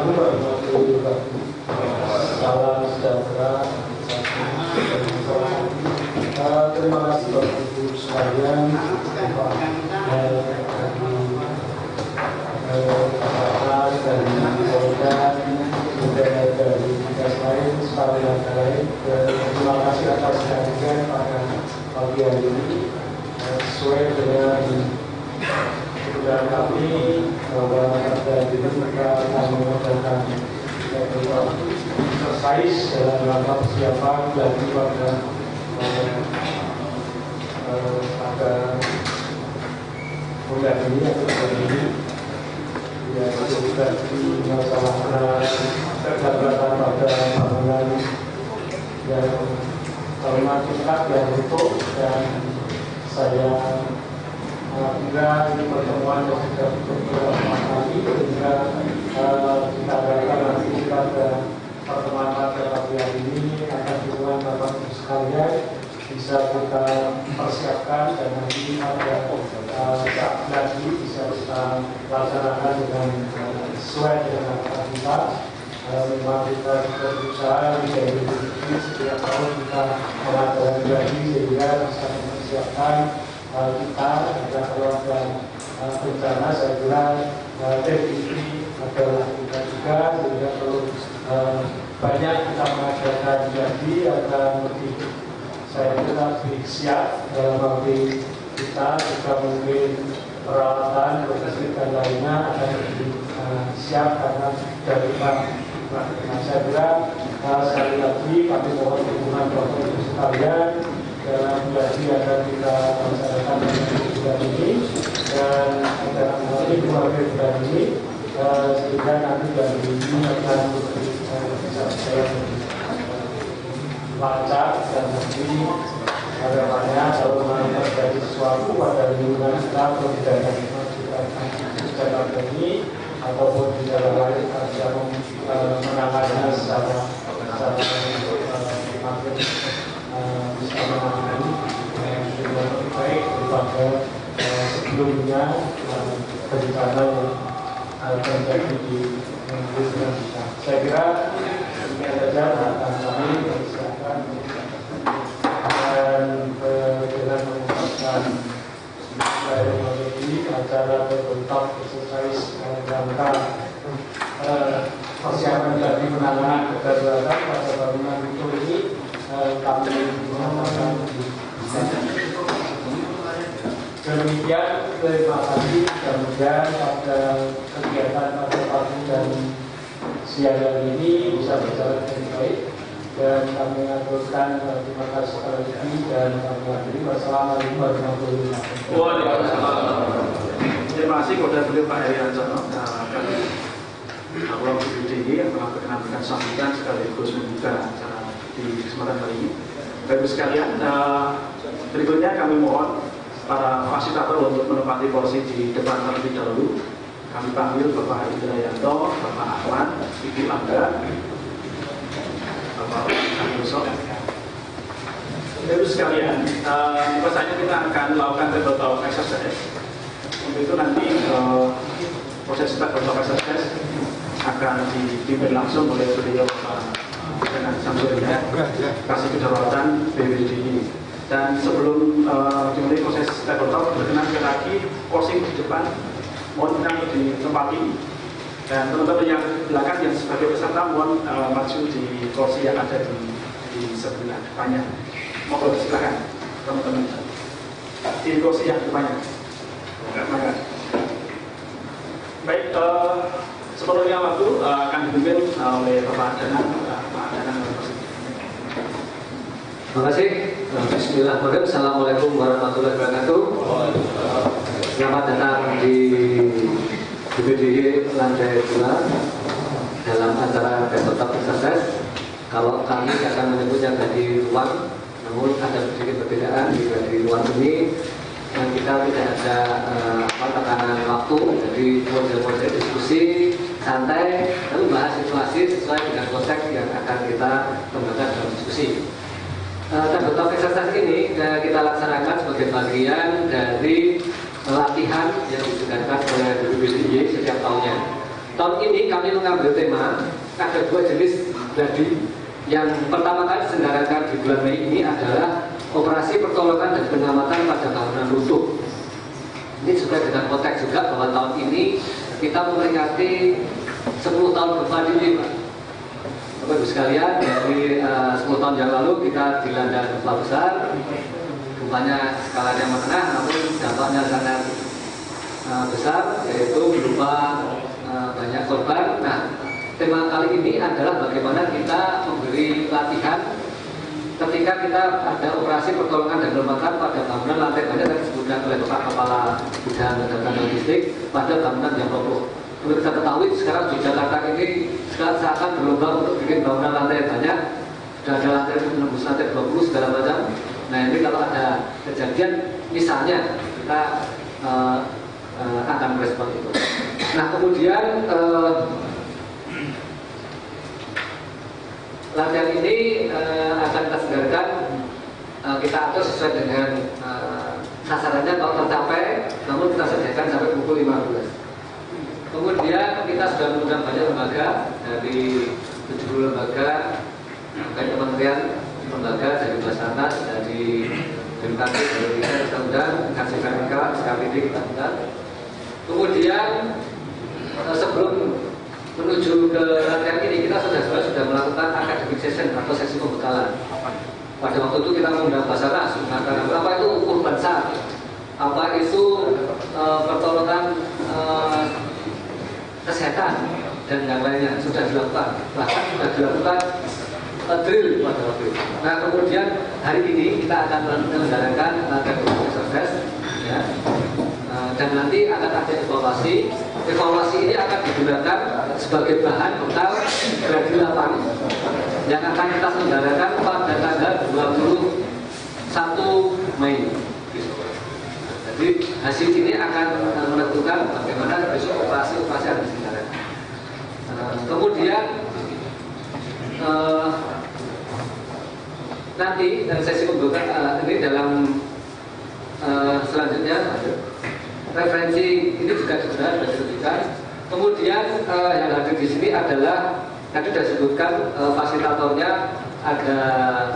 Assalamualaikum warahmatullahi wabarakatuh. Salam sejahtera. Terima kasih Bapak Ibu sekalian, dari Polda, dari dinas lain, staf yang lain. Terima kasih atas kehadiran pada pagi hari ini. Sesuai dengan kebutuhan kami bahwa pada diri kita akan mengadakan exercise dalam rangka persiapan bagi pada bulan ini atau bulan ini, yaitu bagi masalah kegiatan pada bangunan yang normatifat yang utuh, dan saya kira ini pertemuan yang sudah beberapa kali sehingga kita harapkan nanti pada pertemuan pada pagi hari ini akan dukungan Bapak Ibu sekalian bisa kita persiapkan, dan nanti ada saat lagi bisa kita laksanakan dengan sesuai dengan harapan kita. Memang kita juga berusaha menjadi setiap tahun kita mengadakan lagi sehingga bisa mempersiapkan kita agar kalau ada bencana, saya kira ini adalah kita juga, sehingga perlu banyak kita mengadakan lagi agar lebih, saya kira lebih siap dalam arti kita juga mungkin peralatan, logistik dan lainnya akan lebih siap karena dari Pak. Nah, saya kira sekali lagi kami mohon dukungan Bapak Ibu sekalian dalam gaji akan kita laksanakan bulan ini, dan agar nanti dua bulan ini sehingga nanti bulan ini akan bisa berjalan lancar, dan nanti harapannya kalau terjadi sesuatu pada lingkungan kita atau di daerah kita ini ataupun di daerah lain bisa menangannya secara makin bisa menangani dengan lebih baik daripada sebelumnya bencana yang terjadi di lingkungan kita. Saya kira ini saja harapan kami, silakan. Dan dengan mengucapkan saya memiliki acara berbentuk exercise rangka persiapan dari penanganan kedaruratan pada bangunan itu ini, kami mengatakan demikian. Terima kasih, mudah-mudahan pada kegiatan pada pagi dan siang hari ini bisa berjalan dengan baik, dan kami mengaturkan terima kasih sekali lagi, dan kami akhiri. Wassalamualaikum warahmatullahi wabarakatuh. Waalaikumsalam. Terima kasih kepada beliau Pak Heri Ancono, Kepala BPDY yang telah berkenan sambutan sekaligus membuka acara di kesempatan kali ini. Bapak sekalian, berikutnya kami mohon para fasilitator untuk menempati porsi di depan terlebih dahulu. Kami panggil Bapak Indrayanto, Bapak Ahwan, Ibu Angga, Bapak Agus. Bapak sekalian, biasanya kita akan melakukan tabletop exercise. Untuk itu nanti proses tabletop exercise akan dipimpin langsung oleh beliau Pak dengan Samsudin, Kasih Kedaruratan BPDY. Dan sebelum dimulai proses tabletop, berkenan sekali lagi posisi di depan mohon kami ditempati, dan teman-teman yang belakang yang sebagai peserta mohon maju di kursi yang ada di sebelah depannya. Mohon silakan teman-teman di kursi yang depannya. Baik, sebelumnya waktu akan dipimpin oleh Bapak Danang. Terima kasih. Bismillahirrahmanirrahim. Assalamualaikum warahmatullahi wabarakatuh. Selamat datang di BPDY lantai 2 dalam acara tabletop exercise. Kalau kami akan menyebutnya dari ruang, namun ada sedikit perbedaan di ruang ini, dan kita tidak ada tekanan waktu, jadi model-model diskusi santai, lalu bahas situasi sesuai dengan konteks yang akan kita kembangkan dalam diskusi. Tabletop exercise ini kita laksanakan sebagai bagian dari latihan yang disediakan oleh BPDY setiap tahunnya. Tahun ini kami mengambil tema, ada 2 jenis gladi. Yang pertama kali diselenggarakan di bulan Mei ini adalah operasi pertolongan dan penyelamatan pada bangunan runtuh. Ini juga dengan konteks juga bahwa tahun ini kita memperingati 10 tahun gempa ini, Pak. Bapak Ibu sekalian, dari 10 tahun yang lalu kita dilanda gempa besar. Gempanya skalanya menengah, namun dampaknya sangat besar, yaitu berupa banyak korban. Nah, tema kali ini adalah bagaimana kita memberi latihan ketika kita ada operasi pertolongan dan penyelamatan pada bangunan lantai banyak yang disebutkan oleh Bapak Kepala Bidang dan Logistik pada bangunan yang roboh. Untuk kita ketahui sekarang Yogyakarta ini sekarang seakan berlomba untuk bikin bangunan lantai banyak, sudah ada lantai menembus lantai 20 segala macam. Nah, ini kalau ada kejadian misalnya kita akan merespon itu. Nah, kemudian latihan ini akan kita selenggarakan, kita atur sesuai dengan sasarannya kalau tercapai, namun kita sediakan sampai pukul 15. Kemudian kita sudah mengundang banyak lembaga, dari 70 lembaga, dari kementerian, lembaga, dari Basarnas, dari BMKG, dari kita undang, KCPMK, SKPD kita undang. Kemudian sebelum menuju ke latihan ini kita sudah melakukan academic session atau sesi pembekalan. Pada waktu itu kita mengundang Basarnas, mengatakan apa itu ukur bansa, apa itu pertolongan kesehatan dan yang lainnya sudah dilakukan, bahkan sudah dilakukan drill pada waktu itu. Nah, kemudian hari ini kita akan menyelenggarakan exercise, ya. Dan nanti akan ada evaluasi. Evaluasi ini akan digunakan sebagai bahan bekal gladi 8 yang akan kita selenggarakan pada tanggal 21 Mei. Jadi hasil ini akan menentukan bagaimana besok operasi-operasi yang diselenggarakan. Kemudian nanti dari sesi pembukaan ini dalam selanjutnya referensi ini juga disebutkan. Kemudian yang hadir di sini adalah tadi sudah disebutkan fasilitatornya ada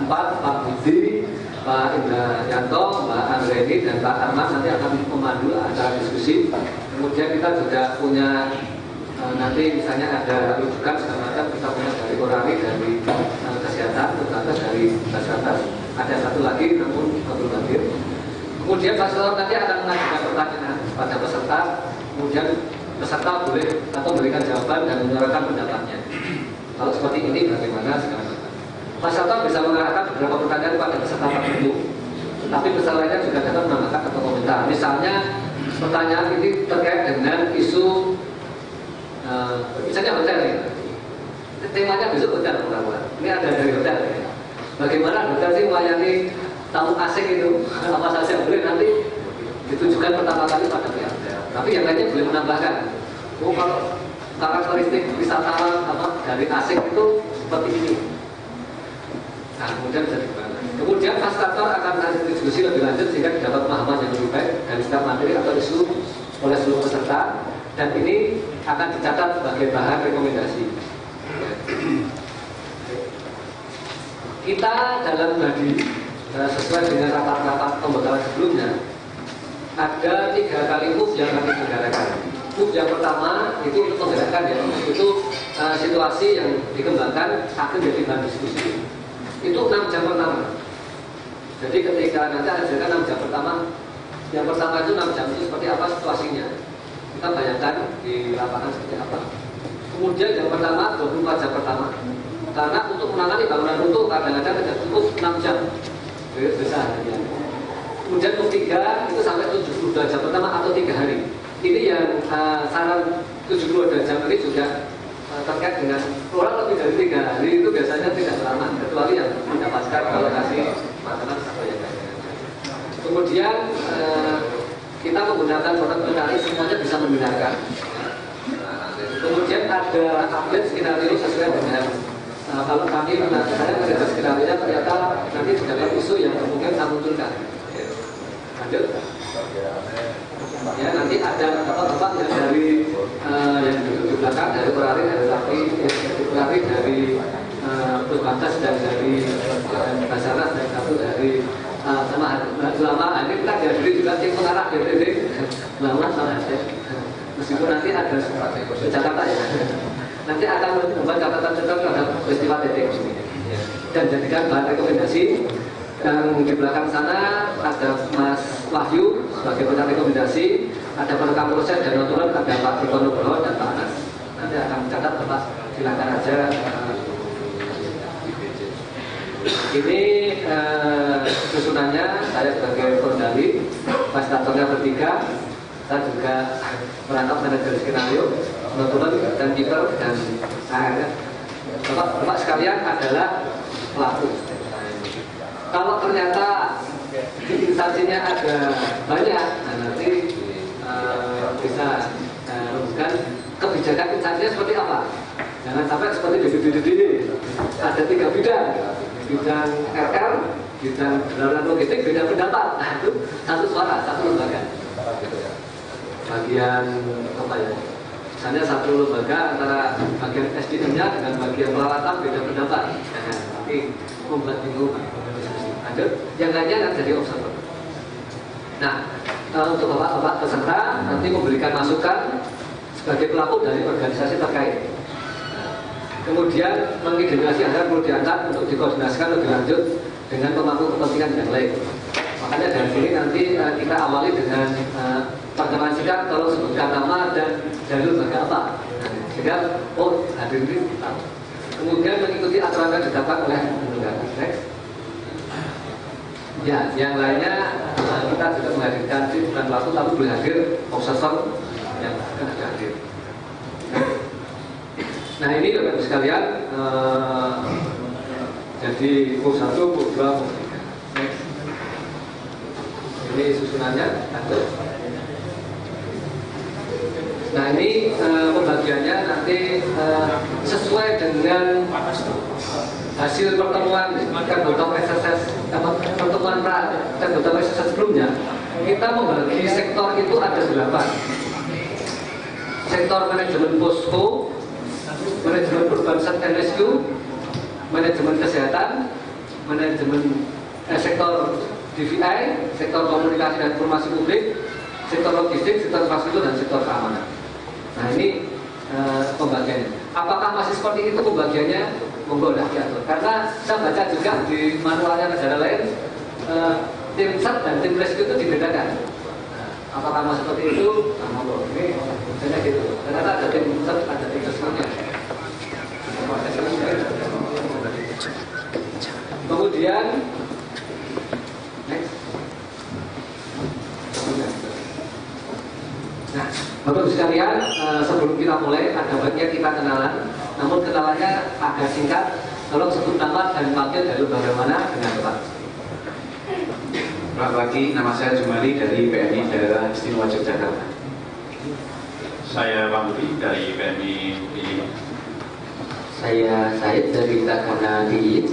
4, Pak Budi, Pak Indra Yanto, Mbak Angreni, dan Pak Arman nanti akan memandu acara diskusi. Kemudian kita juga punya nanti misalnya ada rujukan segala macam, kita punya dari Korani, dari kesehatan, terutama dari Basarnas. Ada satu lagi namun belum hadir. Kemudian fasilitator nanti akan mengajukan pertanyaan pada peserta, kemudian peserta boleh atau memberikan jawaban dan menyuarakan pendapatnya. Kalau seperti ini bagaimana segala macam. Fasilitator bisa mengarahkan beberapa pertanyaan pada peserta tertentu, tetapi peserta lainnya juga dapat menambahkan atau komentar. Misalnya pertanyaan ini terkait dengan isu misalnya hotel ini. Temanya besok hotel pura-pura. Ini ada dari hotel. Ya. Bagaimana hotel sih melayani tamu asing itu, apa saja boleh nanti ditujukan pertama kali pada pihak. Tapi yang lainnya boleh menambahkan. Oh, kalau karakteristik wisatawan dari asing itu seperti ini. Nah, kemudian bisa dikembangkan. Kemudian fasilitator akan hasil diskusi lebih lanjut sehingga didapat pemahaman yang lebih baik dari setiap materi atau isu oleh seluruh peserta, dan ini akan dicatat sebagai bahan rekomendasi. Kita dalam gladi sesuai dengan rapat-rapat pembekalan sebelumnya ada 3 kali move yang kami selenggarakan. Move yang pertama itu untuk menggerakkan, ya, itu situasi yang dikembangkan akan jadi bahan diskusi. Itu 6 jam pertama. Jadi ketika nanti ajarkan 6 jam pertama, yang pertama itu 6 jam itu seperti apa situasinya. Kita bayangkan di lapangan seperti apa. Kemudian yang pertama 24 jam pertama. Karena untuk menangani bangunan runtuh kadang-kadang tidak cukup 6 jam. Besar ya. Kemudian ketiga itu sampai 72 jam pertama atau 3 hari. Ini yang saran 72 jam ini juga terkait dengan orang lebih dari 3 hari itu biasanya tidak selamat, kecuali yang mendapatkan alokasi makanan atau yang lainnya. Kemudian kita menggunakan produk menarik, semuanya bisa mendengarkan. Kemudian ada update skenario sesuai dengan kalau kami saya melihat skenario ternyata nanti terdapat isu yang kemungkinan kita munculkan. Lanjut. Ya, nanti ada bapak-bapak yang dari yang duduk di belakang temporari dari Puspantas dan dari Basarnas dan satu dari sama ulama. Ini kita dihadiri juga tim pengarah DPD ulama sama Aceh. Meskipun nanti ada Jakarta ya, nanti akan membuat catatan-catatan terhadap peristiwa titik ini dan jadikan bahan rekomendasi. Dan di belakang sana ada Mas Wahyu sebagai penanya rekomendasi, ada perekam proses dan notulen, ada Pak Diko Nugroho dan Pak Anas. Nanti akan mencatat, Bapak silakan aja. Ini susunannya, saya sebagai Kordali, fasilitatornya bertiga, saya juga merangkap manajer skenario, notulen dan keeper dan AR. Bapak sekalian adalah pelaku. Kalau ternyata instansinya ada banyak, nah nanti bisa rumuskan kebijakan instansinya seperti apa. Jangan sampai seperti di BPDD ada 3 bidang RR, bidang pendaluran logistik, bidang pendapat. Nah itu satu suara, satu lembaga. Bagian apa ya? Misalnya satu lembaga antara bagian SDM-nya dengan bagian peralatan beda pendapat. Nah, nanti membuat bingung. Yang lainnya akan jadi observer. Nah, untuk bapak-bapak peserta nanti memberikan masukan sebagai pelaku dari organisasi terkait. Kemudian mengidentifikasi anggaran perlu diangkat untuk dikoordinasikan lebih lanjut dengan pemangku kepentingan yang lain. Makanya dari sini nanti kita awali dengan pertemuan singkat, tolong sebutkan nama dan dari lembaga apa. Sehingga hadirin ini tahu. Kemudian mengikuti aturan yang ditetapkan oleh lembaga. Next. Ya, yang lainnya kita juga menghadirkan bukan pelaku tapi boleh hadir observer yang akan hadir. Nah ini Bapak Ibu sekalian, jadi PUR 1, PUR 2, PUR 3. Ini susunannya. Nah ini pembagiannya nanti sesuai dengan hasil pertemuan Tabletop exercise, pertemuan Tabletop exercise sebelumnya. Kita membagi sektor itu ada 8. Sektor manajemen posko, manajemen urban search and rescue, manajemen kesehatan, manajemen sektor DVI, sektor komunikasi dan informasi publik, sektor logistik, sektor infrastruktur dan sektor keamanan. Nah ini pembagiannya. Apakah masih seperti itu pembagiannya? Monggo dah diatur. Karena saya baca juga di manualnya negara lain, tim SAT dan tim rescue itu dibedakan. Apakah masih seperti itu? Nah, monggo. Ini misalnya gitu. Ternyata ada tim SAT, ada tim rescue-nya. Kemudian next. Nah, Bapak Ibu sekalian, sebelum kita mulai ada baiknya kita kenalan. Namun kenalannya agak singkat. Tolong sebut nama dan panggil dari lembaga mana dengan Bapak. Selamat pagi, nama saya Jumali dari PMI Daerah Istimewa Yogyakarta. Saya Pak Budi dari PMI DIY. Saya Said dari Tagana DIY.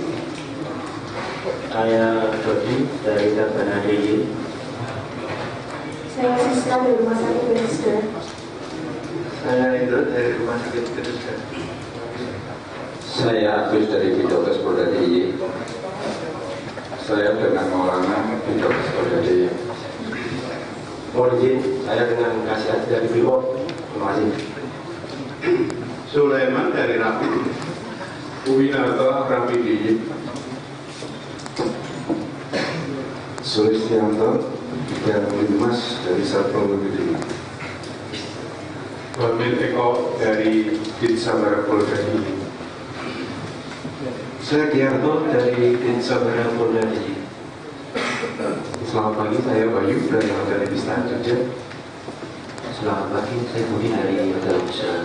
Saya Dodi dari Tagana DIY. Saya Siska dari Rumah Sakit Bethesda. Saya Indro dari Rumah Sakit Bethesda. Saya Agus dari Bidokes Polda DIY. Saya dengan Maulana Bidokes Polda DIY. Mohon izin, saya dengan Kasiat dari Brimob. Terima kasih. Sulaiman dari Rapi. Uwinarto Rapi DIY. Sulistianto dan Dimas dari Satpol PP DIY. Wamen Eko dari Dinsabara Polda DIY. Saya Giarto dari Dinsabara Polda DIY. Selamat pagi, saya Bayu dari Hotel Ibistan Jogja. Selamat pagi, saya Budi dari Hotel Ibistan.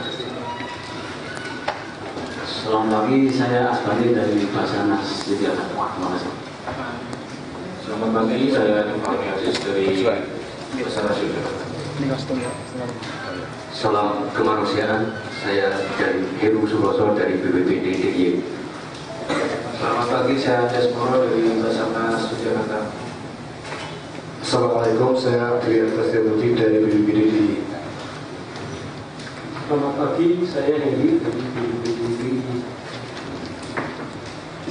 Selamat pagi, saya Asbani dari Basarnas Yogyakarta. Terima kasih. Selamat pagi, saya Nufani Aziz dari Basarnas Yogyakarta. Salam kemanusiaan, saya dari Heru Suroso dari BPBD DIY. Selamat pagi, saya Desmoro dari Basarnas Yogyakarta. Assalamualaikum, saya Adrian Prasetyo dari BPBD DIY. Selamat pagi, saya Heri dari BPDI.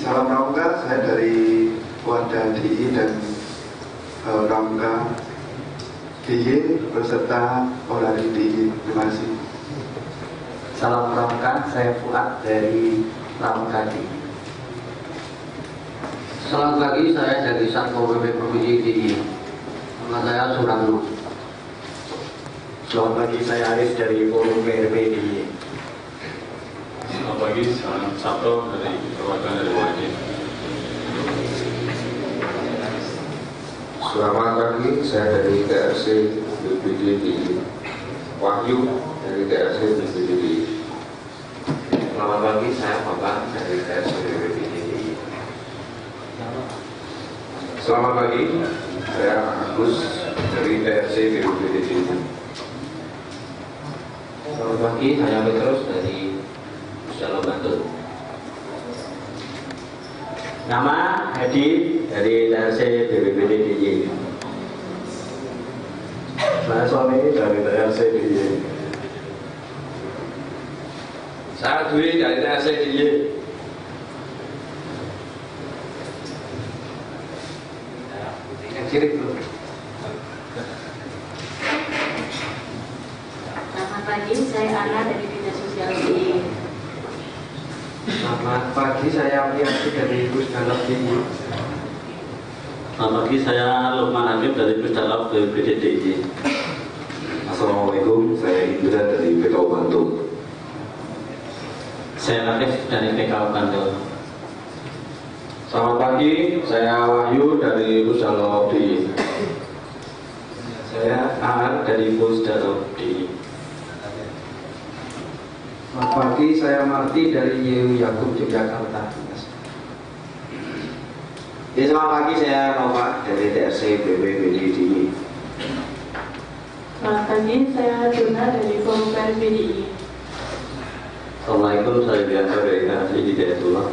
Salam Pramuka, saya dari Wadah DI dan Pramuka DI beserta Polari DI. Terima kasih. Salam Pramuka, saya Fuad dari Pramuka DI. Selamat pagi, saya dari Satpol PP Provinsi DI. Nama saya Surano. Selamat pagi, saya Arif dari Forum PRP DI. Selamat pagi, saya Sabto dari perwakilan dari Wajib. Selamat pagi, saya dari TRC BPD di Wahyu dari TRC BPD di. Selamat pagi, saya Bapak dari TRC BPD di. Selamat pagi, saya Agus dari TRC BPD di. Selamat pagi, saya Petrus dari Pusdalo Bantul. Nama Hedi dari TRC BPBD DIY. Saya Sony dari TRC DI. Saya Dwi dari TRC DIY. Yang sirik dulu. Selamat pagi, saya Ana dari Dinas Sosial DI. Selamat pagi, saya Priyanti dari Pusdalab DIY. Selamat pagi, saya Lukman Hakim dari Pusdalab BPD DIY. Assalamualaikum, saya Indra dari PKU Bantul. Saya Latif dari PKU Bantul. Selamat pagi, saya Wahyu dari Pusdalo DI. Saya Aan dari Pusdalo DIY. Selamat pagi, saya Marti dari YU Yakub Yogyakarta. Selamat pagi, saya Nova dari TRC BPBD DI. Selamat pagi, saya Juna dari Forum PRP DI. Assalamualaikum, saya Bianca dari RSI Hidayatullah.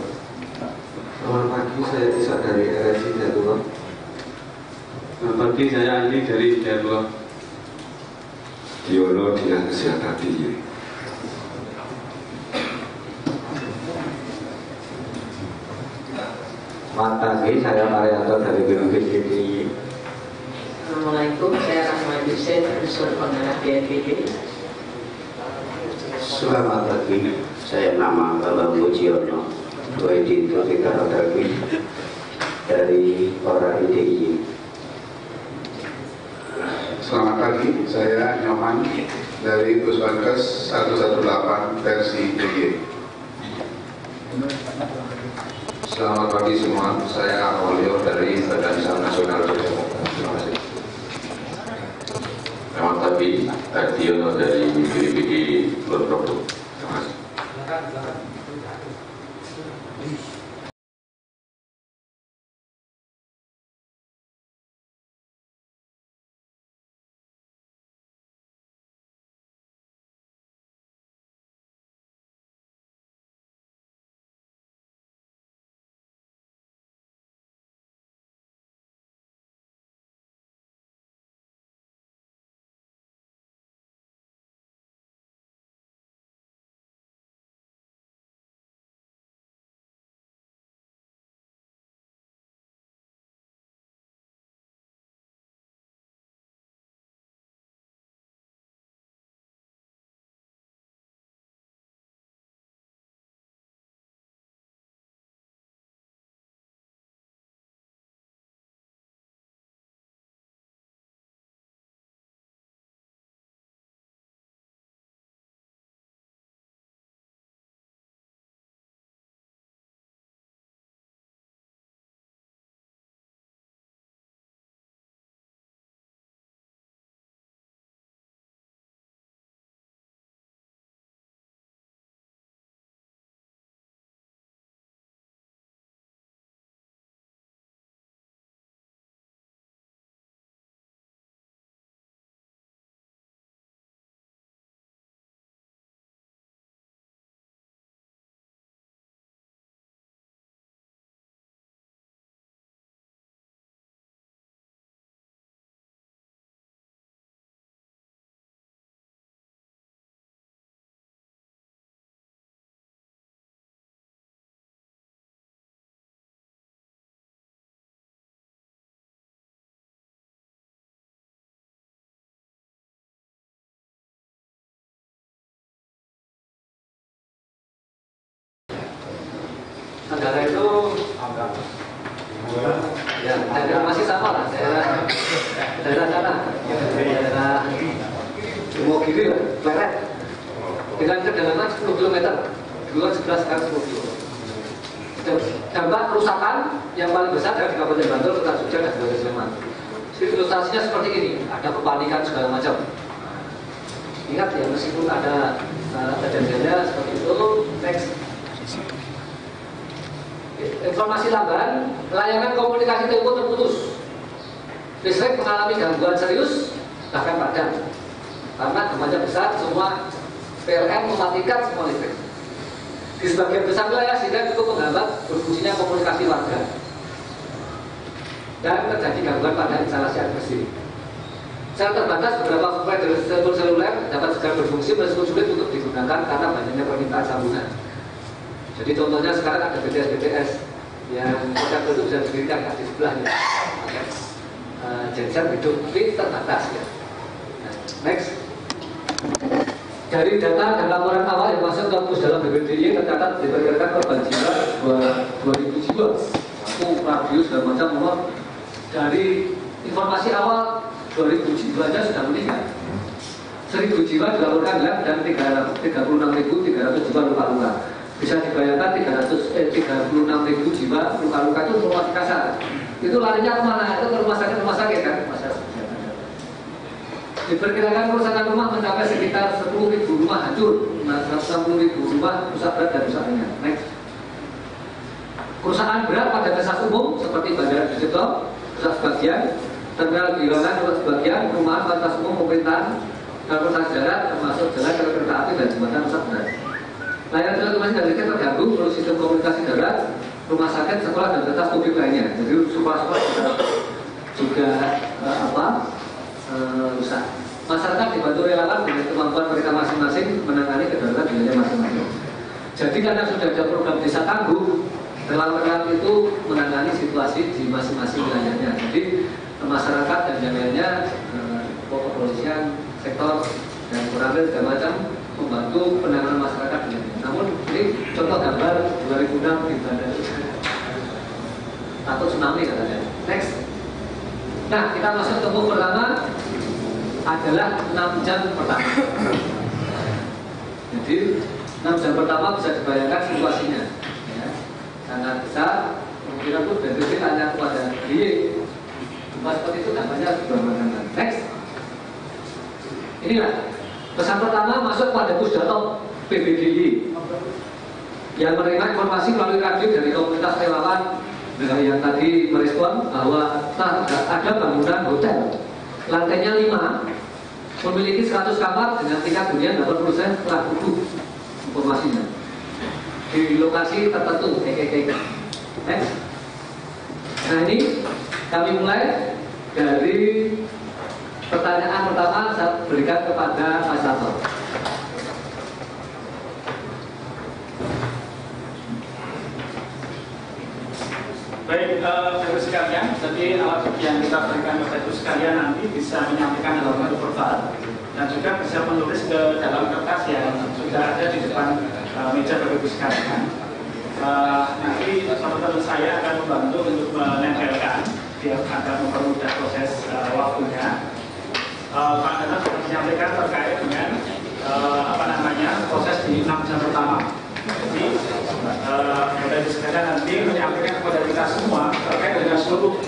Selamat pagi, saya Isa dari RSI Hidayatullah. Selamat pagi, saya Andi dari Hidayatullah. Diono Dinas Kesehatan DIY. Selamat pagi, saya Marianto dari BPBD DIY. Assalamualaikum, saya Rahmat Hussein, Unsur Pengarah BNPB. Selamat pagi, saya nama Bapak Mujiono, Editor Fikaratarki dari Polari DIY. Selamat pagi, saya Nyoman dari Puspankes 118 versi DIY. Selamat pagi semua, saya Awalio dari Badan Usaha Nasional Demokrasi. Terima kasih. Selamat pagi, Diono dari BPD Lodrobo. Terima kasih. Tenggara itu ya, daerah masih sama lah, daerah sana, daerah Wonogiri lah, Pleret, dengan kedalaman 10 km, duluan 11 sekarang 10 km. Dampak kerusakan yang paling besar dari Kabupaten Bantul, Kota Jogja, dan Kabupaten Sleman. Ilustrasinya seperti ini, ada kepanikan segala macam. Ingat ya, meskipun ada kejadiannya seperti itu, next. Informasi tambahan, layanan komunikasi telepon terputus. Listrik mengalami gangguan serius, bahkan padam. Karena gempanya besar, semua PLN mematikan semua listrik. Di sebagian besar wilayah sehingga cukup menghambat berfungsinya komunikasi warga. Dan terjadi gangguan pada instalasi air bersih. Secara terbatas beberapa provider telepon seluler dapat segera berfungsi meskipun sulit untuk digunakan karena banyaknya permintaan sambungan. Jadi contohnya sekarang ada BTS yang produk itu bisa didirikan di sebelahnya. Genset hidup tapi terbatas ya. Next. Dari data dan laporan awal yang masuk ke dalam BPDY tercatat diperkirakan korban jiwa 2.000 jiwa. Itu radius dan macam nomor. Dari informasi awal 2.000 jiwa saja sudah meninggal. 1.000 jiwa dilaporkan hilang dan 36.300 jiwa luka-luka. Bisa dibayangkan 36.000 jiwa luka-luka itu informasi kasar. Itu larinya kemana? Itu ke rumah sakit kan? Diperkirakan kerusakan rumah mencapai sekitar 10.000 rumah hancur, 160.000 rumah rusak berat dan rusak ringan. Next. Kerusakan berat pada fasilitas umum seperti bandara digital rusak sebagian, terminal Giwangan rusak sebagian, perumahan fasilitas umum pemerintahan, transportasi darat termasuk jalan kereta api dan jembatan rusak berat. Layanan telekomunikasi dan listrik terganggu, perlu sistem komunikasi darat, rumah sakit, sekolah dan fasilitas publik lainnya. Jadi sekolah-sekolah juga rusak. Masyarakat dibantu relawan dengan kemampuan mereka masing-masing menangani kedaulatan wilayah masing-masing. Jadi karena sudah ada program desa tangguh, relawan itu menangani situasi di masing-masing wilayahnya. Jadi masyarakat dan yang lainnya, kepolisian, sektor dan koramil segala macam membantu penanganan masyarakat. Namun ini contoh gambar 2006 di Bandar atau tsunami katanya. Next. Nah, kita masuk ke buku pertama adalah 6 jam pertama. Jadi 6 jam pertama bisa dibayangkan situasinya ya. Sangat besar, kemungkinan pun BPD tanya kepada DIY seperti itu namanya berbarengan. Next. Inilah pesan pertama masuk pada pusdatok PBDY yang menerima informasi melalui radio dari komunitas relawan yang tadi merespon bahwa ada bangunan hotel lantainya 5 memiliki 100 kamar dengan tingkat hunian 80% telah duduk informasinya di lokasi tertentu. Next. Nah ini kami mulai dari pertanyaan pertama saya berikan kepada Mas Sato. Baik, Bapak sekalian, jadi alat yang kita berikan kepada Bapak sekalian nanti bisa menyampaikan dalam bentuk verbal dan juga bisa menulis ke dalam kertas yang sudah ada di depan meja Bapak sekalian. Nanti teman-teman saya akan membantu untuk menempelkan biar agar mempermudah proses waktunya. Pak Dana sudah menyampaikan terkait dengan proses di 6 jam pertama. Jadi Bapak sekalian nanti menyampaikan kepada kita semua terkait dengan seluruh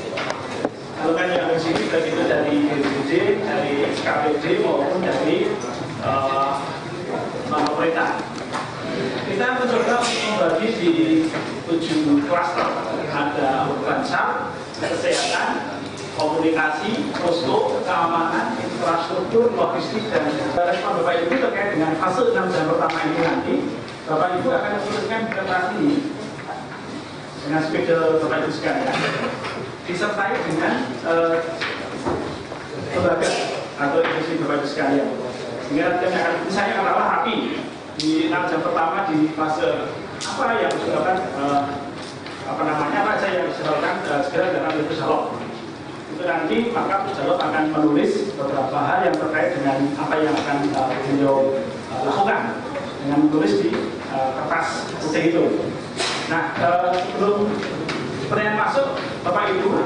alukan yang ada di sini, baik itu dari BPD, dari SKPD maupun dari pemerintah. Kita mencoba membagi di 7 klaster. Ada urutan SAP, kesehatan, komunikasi, posko, keamanan, infrastruktur, logistik, dan respon Bapak Ibu terkait dengan fase 6 jam pertama ini nanti. Bapak Ibu akan menuliskan presentasi ini dengan spidol Bapak Ibu sekalian, disertai dengan lembaga atau institusi Bapak Ibu sekalian. Sehingga misalnya katakanlah api di 6 jam pertama di fase apa yang disebabkan apa saja yang disebabkan segera dalam Pujalop. Itu nanti maka Pujalop akan menulis beberapa hal yang terkait dengan apa yang akan beliau lakukan dengan menulis di kertas putih itu. Nah, sebelum pertanyaan masuk, Bapak Ibu,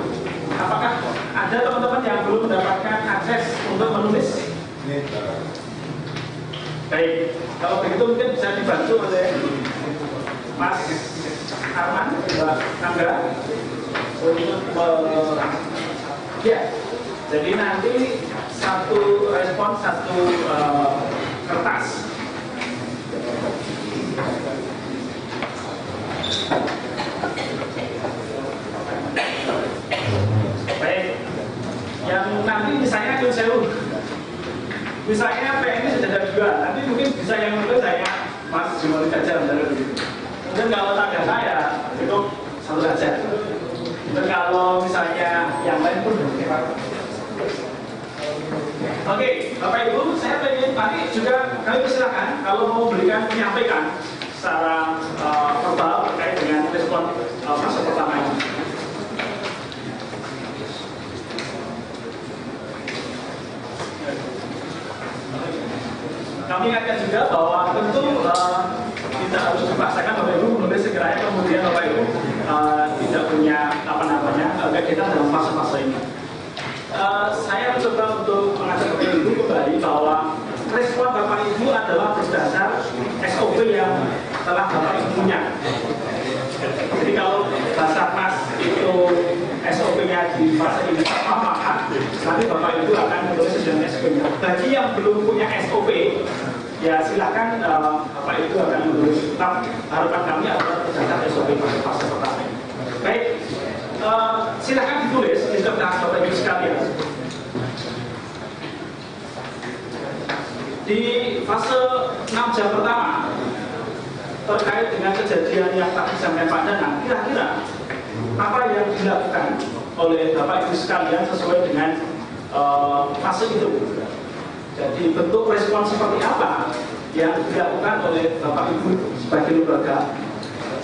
apakah ada teman-teman yang belum mendapatkan akses untuk menulis? Baik, kalau begitu mungkin bisa dibantu oleh Mas Arman, Mbak Angga untuk ya. Jadi nanti satu respon, satu kertas. Baik, yang nanti misalnya misalnya PN ini sudah ada 2, nanti mungkin bisa yang nulis saya Mas Jumali saja, mungkin kalau tanda saya cukup 1 saja. Dan kalau misalnya yang lain pun oke, Bapak Ibu, saya ingin nanti juga kami persilakan kalau mau menyampaikan secara verbal terkait dengan respon fase pertama ini. Kami ingatkan juga bahwa tentu tidak harus dipaksakan Bapak Ibu menulis sekiranya kemudian Bapak Ibu tidak punya kegiatan dalam fase-fase ini. Saya mencoba untuk mengajak Bapak Ibu kembali bahwa respon Bapak Ibu adalah berdasar SOP yang telah Bapak Ibu punya. Jadi kalau Basarnas itu SOP-nya di fase ini maka nanti Bapak Ibu akan menulis dengan SOP-nya. Bagi yang belum punya SOP, ya silakan Bapak Ibu akan menulis. Tetap harapan kami adalah berdasar SOP fase pertama ini. Baik, silakan ditulis di kertas Bapak Ibu sekalian. Di fase 6 jam pertama terkait dengan kejadian yang tadi disampaikan Pak Danang, kira-kira apa yang dilakukan oleh Bapak Ibu sekalian sesuai dengan fase itu. Jadi bentuk respon seperti apa yang dilakukan oleh Bapak Ibu sebagai lembaga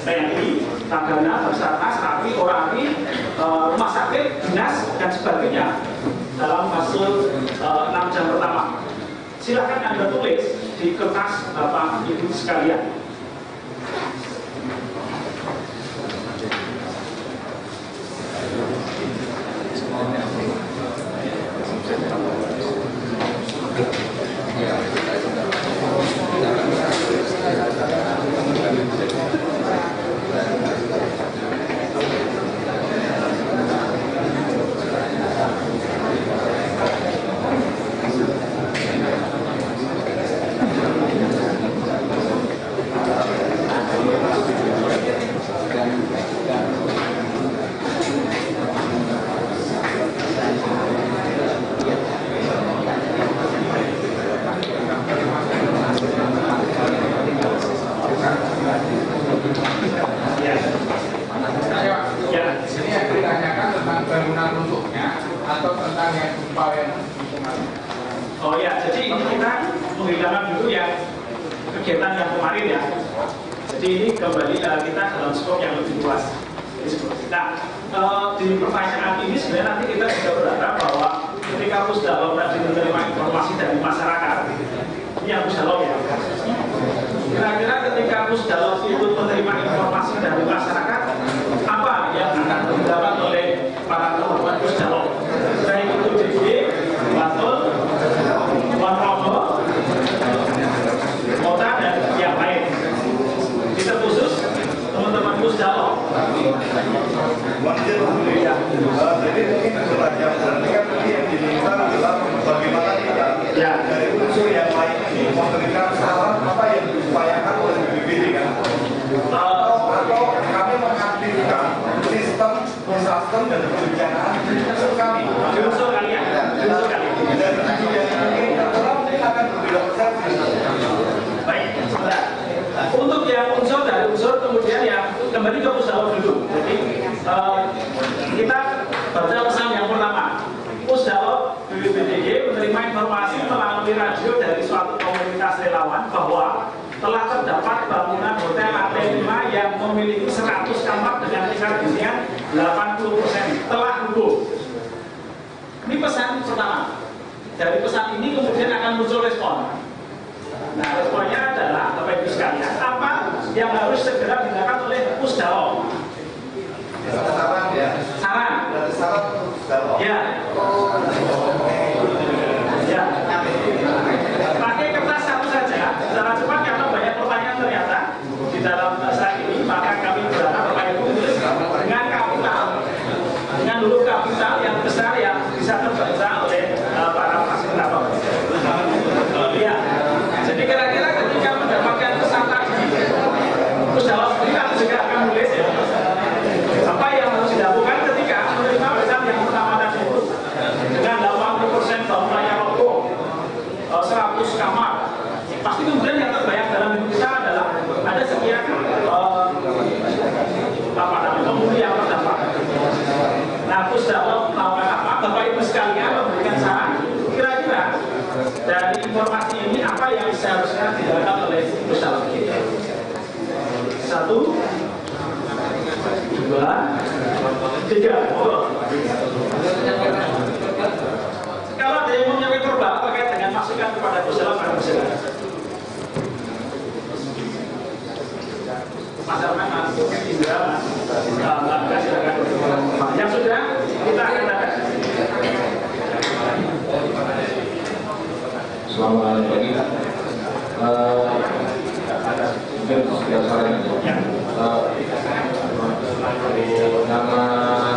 TNI, Tagana, Basarnas, API, Orari, rumah sakit, dinas dan sebagainya dalam fase 6 jam pertama. Silakan Anda tulis di kertas Bapak Ibu sekalian. Oh ya, jadi ini kita menghilangkan dulu yang kegiatan yang kemarin ya. Jadi ini kembali kita dalam skop yang lebih luas. Nah, di pertanyaan ini sebenarnya nanti kita juga berharap bahwa ketika Pusdalom tadi menerima informasi dari masyarakat, ini yang Pusdalom ya. Kira-kira ketika Pusdalom itu menerima informasi dari masyarakat, apa yang akan dilakukan oleh para teman-teman Pusdalom? Baik itu DG, Batul, Wanrogo, Kota dan yang lain. Kita khusus teman-teman Pusdalom. Ya. Jadi mungkin yang berarti kan yang diminta adalah bagaimana ya dari unsur yang lain ini memberikan saran apa yang diupayakan oleh BPBD kan? Atau kami mengaktifkan sistem dan kebencanaan unsur kami. Unsur kalian. Unsur kalian. Dari tujuh yang ini terserah mungkin akan berbeda persepsi. Baik, sebentar. Untuk yang unsur dari unsur kemudian yang kembali ke Pusdalom dulu. Jadi kita baca pesan yang pertama. Pusdalom BPBD menerima informasi melalui radio dari suatu komunitas relawan bahwa telah terdapat bangunan hotel lantai 5 yang memiliki 100 kamar dengan tingkat hunian 80% telah rubuh. Ini pesan pertama. Dari pesan ini kemudian akan muncul respon. Nah, responnya adalah Bapak Ibu sekalian, apa yang harus segera dilakukan oleh Pusdalok. Saran ya. Saran. Saran Pusdalok. Ya. Ya. Pakai kertas satu saja, secara cepat karena banyak pertanyaan ternyata di dalam bahasa ini, maka kami berharap Bapak Ibu tulis dengan kapital, dengan huruf kapital yang besar yang bisa terbaca oleh para fasilitator. Ya. Jadi kira-kira ketika mendapatkan pesan tadi, Pusdalok sendiri kami juga akan menulis ya, apa yang harus dilakukan ketika menerima pesan yang pertama tadi itu dengan 80% bangunannya roboh, 100 kamar. Pasti kemudian yang terbayang dalam hidup kita adalah ada sekian penghuni yang terdampak. Nah, Pusdalok melakukan apa? Bapak Ibu sekalian memberikan saran. Kira-kira dari informasi ini apa yang seharusnya dilakukan oleh Pusdalok? 1, 2, 3. Kalau ada yang mau menyampaikan verbal terkait dengan masukan kepada Pusdalok, pada silakan. Mas Arman, Mas Indra, Mas silakan. Yang sudah kita akan dapat. Selamat pagi. Mungkin sekitar saran nama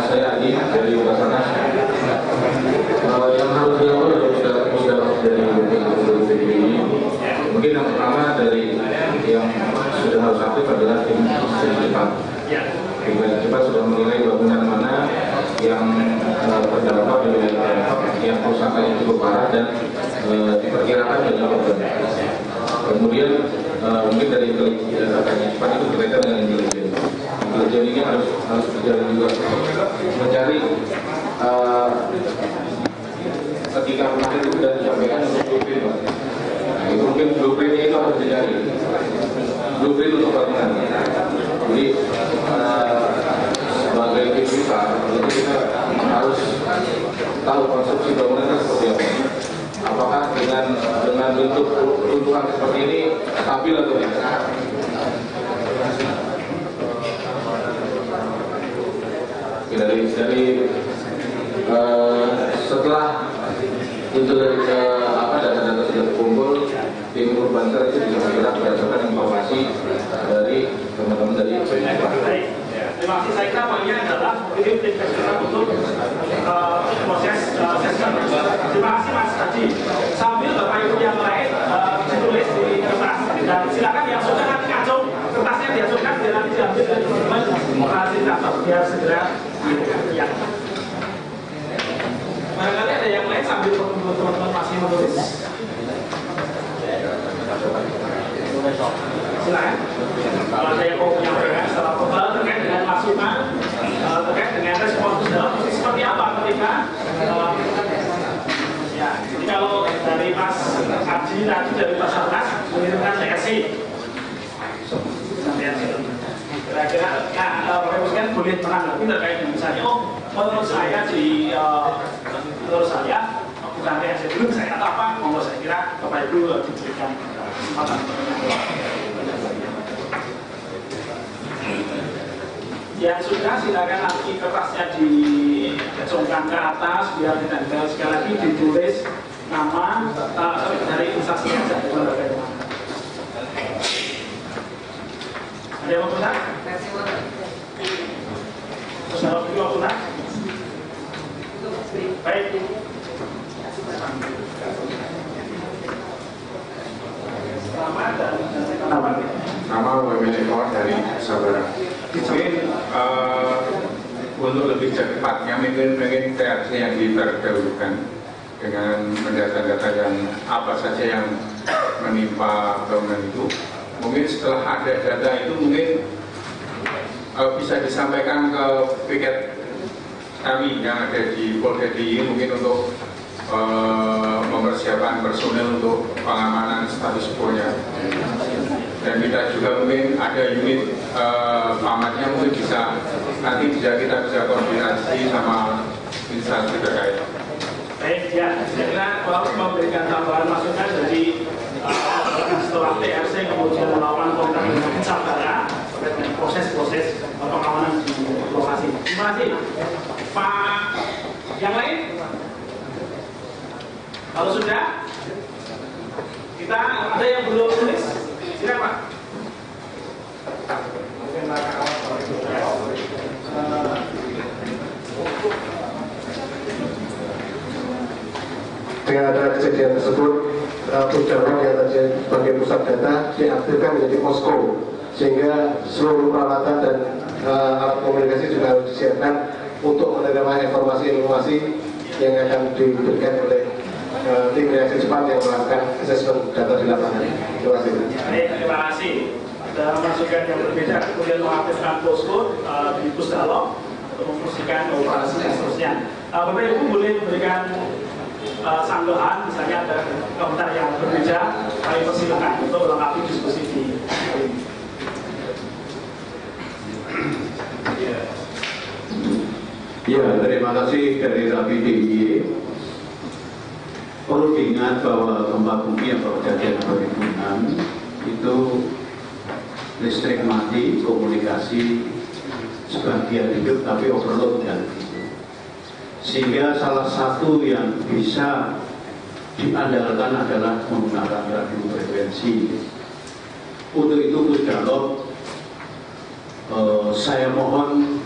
saya Adi dari Basarnas. Yang harus dilakukan dari ini. Mungkin yang pertama dari yang sudah harus aktif adalah tim cepat. Tim cepat sudah menilai bangunan mana yang terdampak yang kerusakannya cukup parah dan diperkirakan banyak korban. Kemudian mungkin dari intelijen cepat itu berkaitan dengan intelijen. Intelijen ini harus berjalan juga mencari ketika kemarin itu sudah disampaikan untuk blueprint. Nah, itu mungkin blueprintnya itu harus dicari. Blueprint untuk bangunan. Jadi sebagai tim kita harus tahu konstruksi bangunan seperti apa. Apakah dengan bentuk runtuhan seperti ini stabil atau tidak? Dari setelah itu data-data sudah terkumpul, tim Urbanker itu bisa bergerak berdasarkan informasi dari teman-teman dari Terima kasih. Saya kira poinnya adalah ini tim untuk proses assessment. Terima kasih Mas Haji. Sambil Bapak Ibu yang lain ditulis di kertas dan silakan yang sudah nanti kacung kertasnya diajukan biar nanti diambil dari teman fasilitator biar segera ya. Barangkali ada yang lain sambil teman-teman masih menulis. Silakan. Kalau ada yang mau menyampaikan secara verbal terkait dengan masukan, terkait dengan respon Pusdalok seperti apa ketika ya, jadi kalau dari Mas Haji tadi dari Basarnas mengirimkan TRC. Kira-kira, nah, Bapak Ibu sekalian boleh menanggapi terkait dengan misalnya, menurut saya bukan TRC dulu, saya kata apa, monggo saya kira Bapak Ibu diberikan kesempatan. Yang sudah silakan nanti kertasnya dicongkan ke atas biar ditempel sekali lagi ditulis nama dari instansi yang saya bagaimana. Ada yang mau putar? Terus kalau mau putar? Baik. Selamat dan nama Wemilekor dari Sabara. Mungkin untuk lebih cepatnya mungkin TRC yang didahulukan dengan mendata-data yang apa saja yang menimpa bangunan itu. Mungkin setelah ada data itu mungkin bisa disampaikan ke piket kami yang ada di Polda DIY mungkin untuk mempersiapkan personel untuk pengamanan status quo-nya. Dan kita juga mungkin ada unit pamatnya mungkin bisa nanti kita bisa koordinasi sama instansi terkait. Baik ya, saya kira kalau memberikan tambahan masukan dari setelah TRC kemudian melakukan kontak dengan Sabara terkait dengan proses-proses Kalau sudah, kita ada yang belum tulis, silakan Pak. Dengan ada kejadian tersebut, Pusdawan yang tadi sebagai pusat data diaktifkan menjadi posko, sehingga seluruh peralatan dan alat komunikasi juga harus disiapkan untuk menerima informasi-informasi yang akan diberikan oleh tim reaksi cepat yang melakukan asesmen data di lapangan. Terima kasih. Baik, terima kasih. Ada masukan yang berbeda, kemudian mengaktifkan posko di Pusdalog untuk memfungsikan operasi dan seterusnya. Bapak Ibu boleh memberikan sanggahan, misalnya ada komentar yang berbeda, kami persilakan untuk melengkapi diskusi di hari ini. Ya, terima kasih dari Rapi DIY. Perlu diingat bahwa gempa bumi yang terjadi 2006 itu listrik mati, komunikasi sebagian hidup tapi overload kan. Sehingga salah satu yang bisa diandalkan adalah menggunakan radio frekuensi. Untuk itu Pusdalog, saya mohon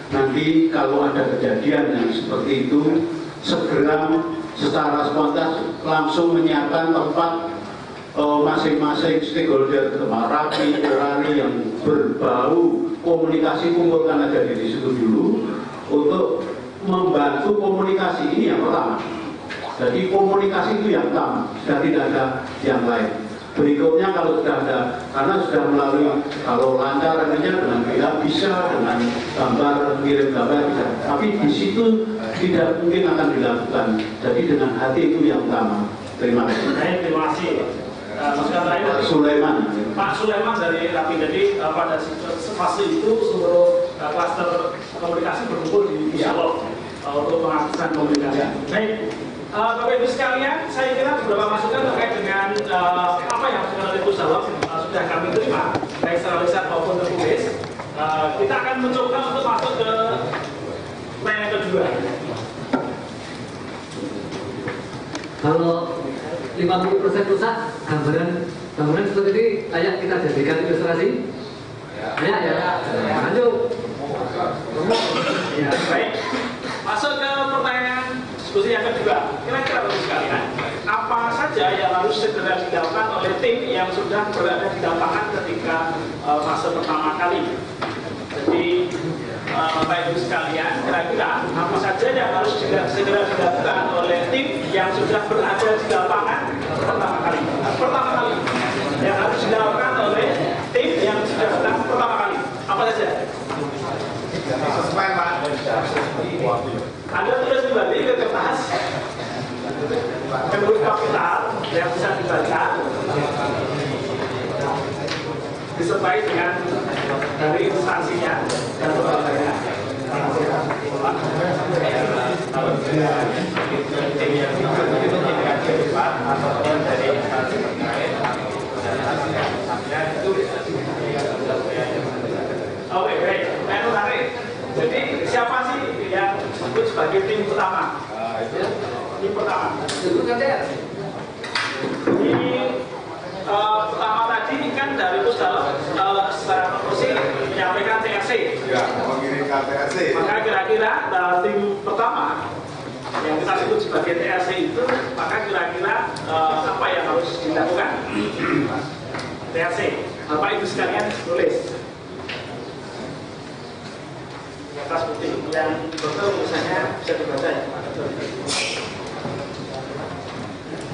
nanti kalau ada kejadian yang seperti itu segera secara spontan langsung menyiapkan tempat masing-masing stakeholder Rapi, Orari yang berbau komunikasi kumpulkan aja di situ dulu untuk membantu komunikasi ini yang pertama. Jadi komunikasi itu yang utama, sudah tidak ada yang lain. Berikutnya kalau sudah ada, karena sudah melalui kalau lancar artinya dengan bila bisa, dengan gambar, kirim gambar bisa. Tapi di situ tidak mungkin akan dilakukan. Jadi dengan hati itu yang utama. Terima kasih. Baik, terima kasih. Masukan terakhir Pak Sulaiman. Pak Sulaiman dari Rapi. Jadi pada fase itu seluruh klaster komunikasi berkumpul di Pusdalog untuk mengaktifkan komunikasi. Baik. Bapak Ibu sekalian, saya kira beberapa masukan terkait dengan apa yang dilakukan oleh Pusdalog sudah kami terima, baik secara lisan maupun tertulis. Kita akan mencoba untuk masuk ke pertanyaan kedua. Kalau 50% rusak, gambaran seperti ini layak kita jadikan ilustrasi. Layak ya. Lanjut. Ya, baik. Masuk ke pertanyaan diskusi yang kedua. Kira-kira Bapak sekalian, apa saja yang harus segera dilakukan oleh tim yang sudah berada di lapangan ketika fase pertama kali? Jadi Bapak Ibu sekalian, kira-kira apa saja yang harus segera dilakukan oleh tim yang sudah berada di lapangan pertama kali? Pertama kali yang harus dilakukan oleh tim yang sudah datang pertama kali. Apa saja? Sesuai Pak. Anda tulis kembali ke kertas menurut kapital yang bisa dibaca disertai dengan dari instansinya dan lembaganya. Oke, baik. Saya menarik. Jadi siapa sih yang disebut sebagai tim pertama? Tim pertama. Ini pertama tadi kan dari Pusdalog secara proporsi menyampaikan TRC. Ya, mengirimkan TRC. Maka kira-kira tim pertama yang kita sebut sebagai TRC itu, maka kira-kira apa yang harus dilakukan? TRC. Bapak Ibu sekalian tulis. Kertas putih yang betul misalnya bisa dibaca ya.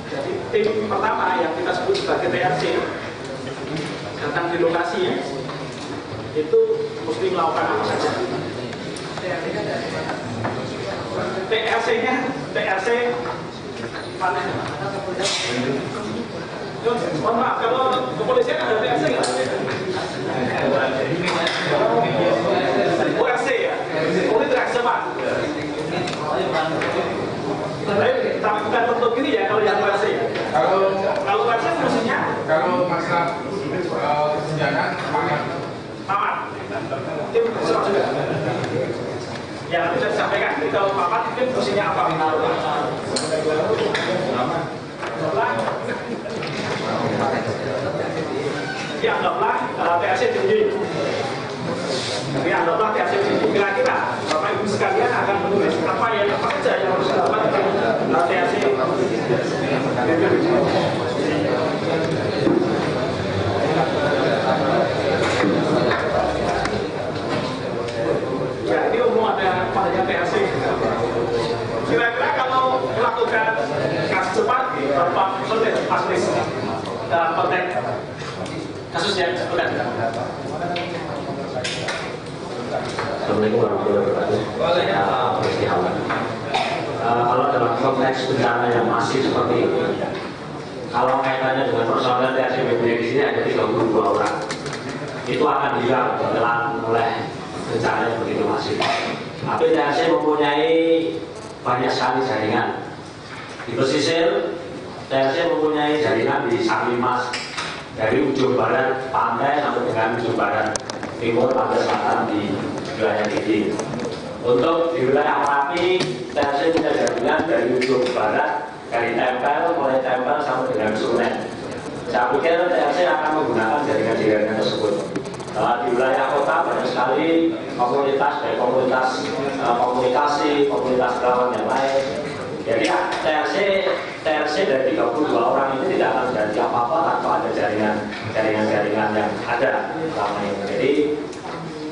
Jadi tim pertama yang kita sebut sebagai TRC datang di lokasi ya, itu mesti melakukan apa saja. TRC-nya TRC mana? Mohon maaf, kalau kepolisian ada TRC nggak? ORC ya? Unit reaksi Pak. Tapi bukan bentuk gini ya kalau yang ORC ya? Kalau ORC fungsinya? Kalau masalah kesenjangan semangat. Mamat. Tim sepak juga. Ya, bisa disampaikan. Jadi kalau mamat itu fungsinya apa? Jadi anggaplah THC tinggi. Jadi anggaplah THC tinggi. Kira-kira Bapak Ibu sekalian akan menulis apa saja yang harus dilakukan dengan THC ya, ini umum ada padanya THC. Kira-kira kalau melakukan kasus cepat, Bapak Mas Kris dalam konteks kasus yang cepat. Assalamualaikum warahmatullahi wabarakatuh. Kalau dalam konteks bencana yang masih seperti ini, kalau kaitannya dengan personel THCBP di sini ada 32 orang, itu akan hilang setelah mulai bencana yang begitu masif. Tapi THC mempunyai banyak sekali jaringan. Di pesisir, THC mempunyai jaringan di Sanglimas, dari ujung barat pantai sampai dengan ujung barat timur pantai selatan di wilayah Gidi. Untuk di wilayah Merapi, THC punya jaringan dari ujung barat, dari Tempel, mulai Tempel sampai dengan Sunen. Saya pikir THC akan menggunakan jaringan-jaringan tersebut. Di wilayah kota banyak sekali komunitas, baik komunitas komunikasi, komunitas relawan yang lain. Jadi THC dari 32 orang itu tidak akan jadi apa-apa tanpa ada jaringan-jaringan yang ada selama ini. Jadi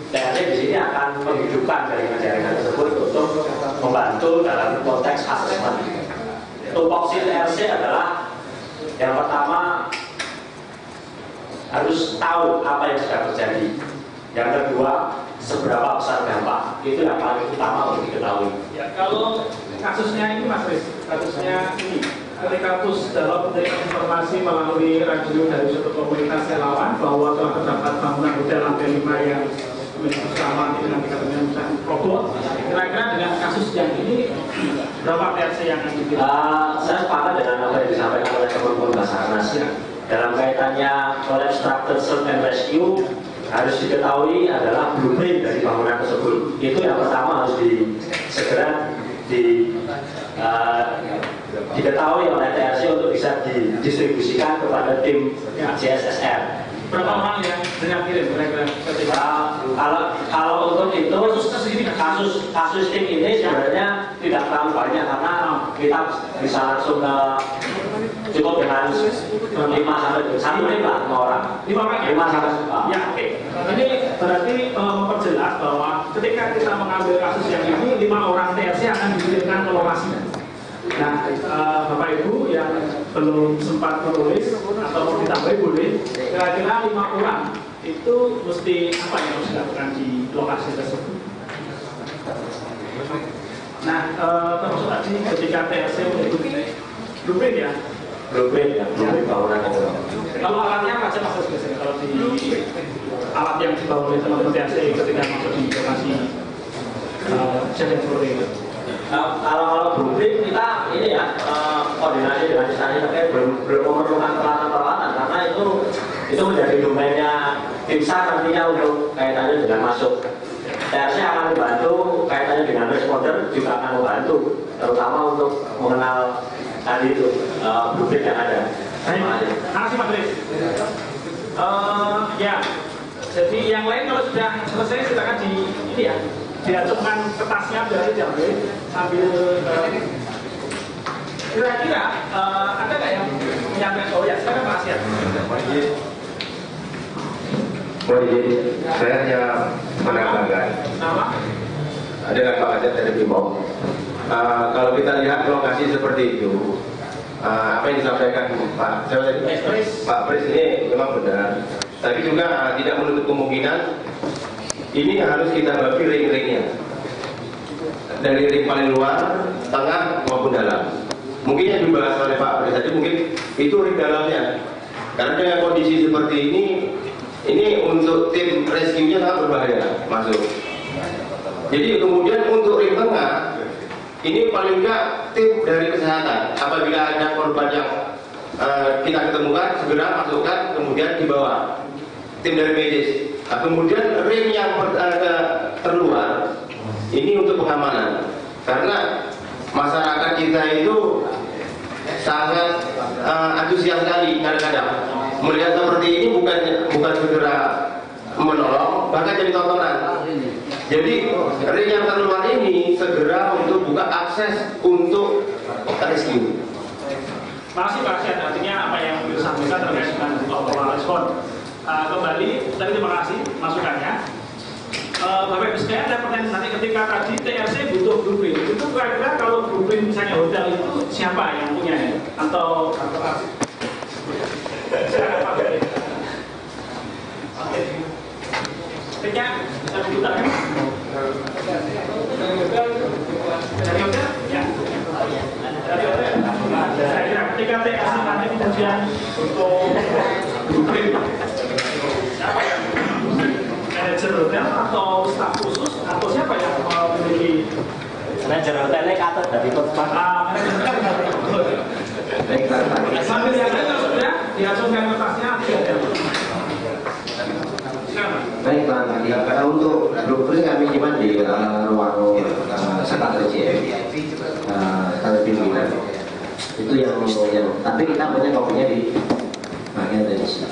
THC di sini akan menghidupkan jaringan-jaringan tersebut untuk membantu dalam konteks asesmen. Tupoksi THC adalah yang pertama harus tahu apa yang sedang terjadi. Yang kedua, seberapa besar dampak. Itu yang paling utama untuk diketahui. Ya, kalau kasusnya ini Mas Riz, kasusnya ini ketika dalam memberikan informasi melalui radio dari suatu komunitas relawan bahwa telah terdapat bangunan hotel lantai 5 yang bersama dengan katanya misalnya Bogor. Kira-kira dengan kasus yang ini berapa THC yang akan diberikan? Saya sepakat dengan apa yang disampaikan oleh teman-teman Basarnas. Dalam kaitannya collapse structure search and rescue harus diketahui adalah blueprint dari bangunan tersebut. Itu yang pertama harus segera diketahui oleh THC untuk bisa didistribusikan kepada tim CSSR. Berapa orang yang dengan kirim kira-kira? Kalau untuk itu kasus tim ini sebenarnya tidak terlalu banyak karena kita bisa langsung cukup dengan 5 sampai 1 tim lah 5 orang. 5 sampai ya, oke. Ini berarti memperjelas bahwa ketika kita mengambil kasus yang ini 5 orang THC akan dikirimkan ke lokasinya. Nah, Bapak Ibu yang belum sempat menulis atau mau ditambahi boleh, kira-kira 5 orang itu mesti apa yang harus dilakukan di lokasi tersebut. Nah, termasuk tadi ketika THC menyebut blueprint ya. Blueprint ya, bangunan itu. Kalau alatnya apa saja Mas biasanya kalau di alat yang dibawa oleh teman-teman THC ketika masuk di lokasi kejadian seperti itu. Kalau blueprint kita ini ya koordinasi dengan instansi terkait belum memerlukan peralatan karena itu menjadi domainnya tim SAR nantinya untuk kaitannya dengan masuk. THC akan membantu kaitannya dengan responder juga akan membantu terutama untuk mengenal tadi itu blueprint yang ada. Terima kasih Pak Kris. Ya, jadi yang lain kalau sudah selesai silakan diacungkan kertasnya dari diambil sambil kira-kira ada nggak yang menyampaikan? Oh ya, silakan Pak Asyad. Saya hanya menambahkan. Nama? Adalah Pak Asyad dari Bimo. Kalau kita lihat lokasi seperti itu, apa yang disampaikan Pak Pris ini memang benar. Tapi juga tidak menutup kemungkinan ini harus kita bagi ring-ringnya dari ring paling luar, tengah maupun dalam. Mungkin yang dibahas oleh Pak Pris tadi mungkin itu ring dalamnya. Karena dengan kondisi seperti ini untuk tim rescue-nya sangat berbahaya masuk. Jadi kemudian untuk ring tengah ini paling enggak tim dari kesehatan. Apabila ada korban yang kita ketemukan segera masukkan kemudian dibawa tim dari medis. Nah, kemudian ring yang terluar ini untuk pengamanan karena masyarakat kita itu sangat antusias sekali kadang-kadang melihat seperti ini bukan segera menolong, bahkan jadi tontonan. Jadi ring yang terluar ini segera untuk buka akses untuk rescue. Makasih Pak Syed, artinya apa yang disampaikan terkait dengan pola respon. Kembali, tadi terima kasih masukannya. Bapak Ibu sekalian, ada pertanyaan nanti ketika tadi TRC butuh blueprint. Itu kira-kira kalau blueprint misalnya hotel itu siapa yang punya ya? Atau siapa Pak? Kayaknya saya putar kan? Dari hotel? Ya. Dari hotel? Saya kira ketika TRC nanti kemudian untuk blueprint siapa yang manajer hotel atau staf khusus atau siapa yang memiliki manajer hotelnya kata dari Kota sambil yang lain kalau sudah diajukan kertasnya tidak. Baik Pak Andi, karena untuk blueprint kami simpan di ruang strategi pimpinan. Itu yang tapi kita punya kopinya di bagian dari sini.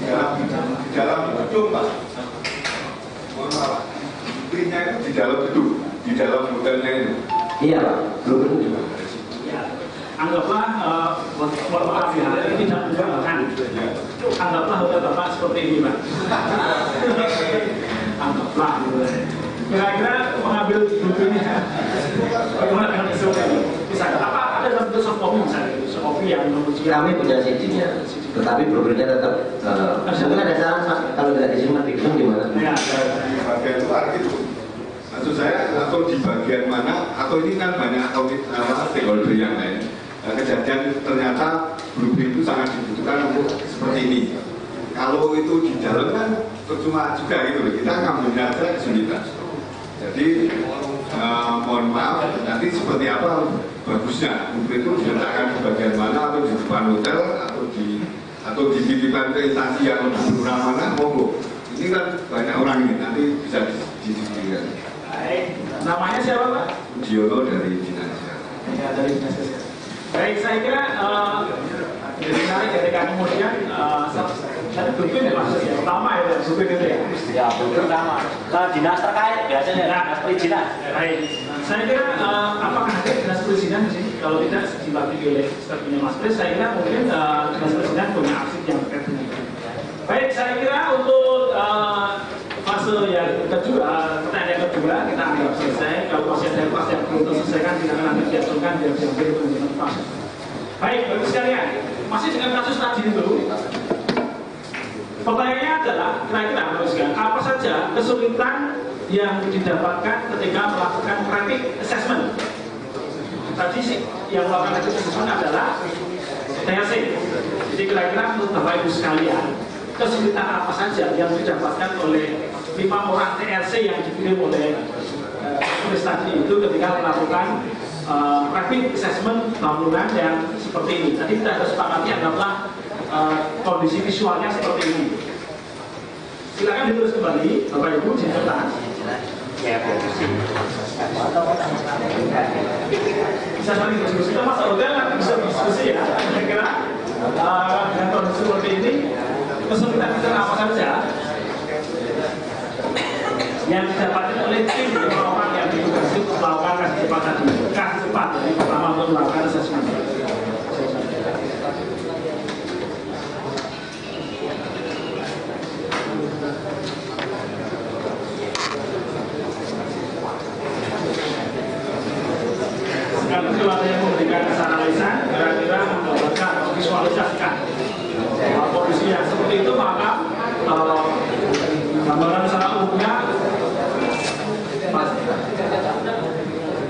Di dalam gedung Pak, mohon maaf, blueprintnya itu di dalam gedung, di dalam hotelnya itu. Iya Pak, blueprint juga. Anggaplah, mohon maaf ya, ini tidak mengganggu. Anggaplah hotel Bapak seperti ini Pak. Anggaplah, kira-kira mengambil blueprintnya, bagaimana dengan SOP? Misalnya, apa ada dalam bentuk soft copy misalnya, soft copy yang kami punya CD-nya, tetapi blueprintnya tetap. Mungkin ada saran kalau tidak disimpan di gedung gimana? Ya, di bagian luar gitu. Maksud saya atau di bagian mana? Atau ini kan banyak stakeholder yang lain. Kejadian ternyata blueprint itu sangat dibutuhkan untuk seperti ini. Kalau itu di dalam kan percuma juga gitu. Kita ngambil aja kesulitan. Jadi mohon maaf, nanti seperti apa bagusnya blueprint itu diletakkan di bagian mana, atau di depan hotel, atau dititipkan ke instansi yang lebih murah mana, monggo. Ini kan banyak orang ini, nanti bisa didiskusikan. Baik, namanya siapa Pak? Diono dari Dinas. Ya, dari Dinas. Baik, saya kira jadi menarik ketika kemudian ada blueprint ya maksudnya utama ya, blueprint itu ya. Ya, blueprint utama. Kalau dinas terkait biasanya dinas perizinan. Baik, saya kira apakah ada dinas perizinan di sini? Kalau tidak diwakili oleh stafnya Mas Pres, saya kira mungkin dinas perizinan punya arsip yang terkait dengan itu. Baik, saya kira untuk fase yang kedua, pertanyaan yang kedua kita anggap selesai. Kalau masih ada pas yang belum terselesaikan, silakan nanti diajukan biar diambil dengan proses. Baik, bagus sekalian. Masih dengan kasus tadi itu, pertanyaannya adalah kira-kira apa saja kesulitan yang didapatkan ketika melakukan rapid assessment. Tadi yang melakukan rapid assessment adalah TRC. Jadi kira-kira menurut Bapak Ibu sekalian, kesulitan apa saja yang didapatkan oleh 5 orang TRC yang dikirim oleh tulis tadi itu ketika melakukan rapid assessment bangunan yang seperti ini. Tadi kita harus sepakati anggaplah kondisi visualnya seperti ini. Silakan ditulis kembali, Bapak Ibu di kertas. Bisa saling diskusi. Kita masa hotel kan bisa diskusi ya. Kira-kira dengan kondisi seperti ini, kesulitan apa saja yang didapatkan oleh tim orang yang ditugasi melakukan kasih cepat tadi. Kasih cepat dari pertama untuk melakukan assessment. Sekarang kalau ada yang memberikan kesan analisa, kira-kira mendapatkan atau visualisasikan kondisi yang seperti itu, maka gambaran secara umumnya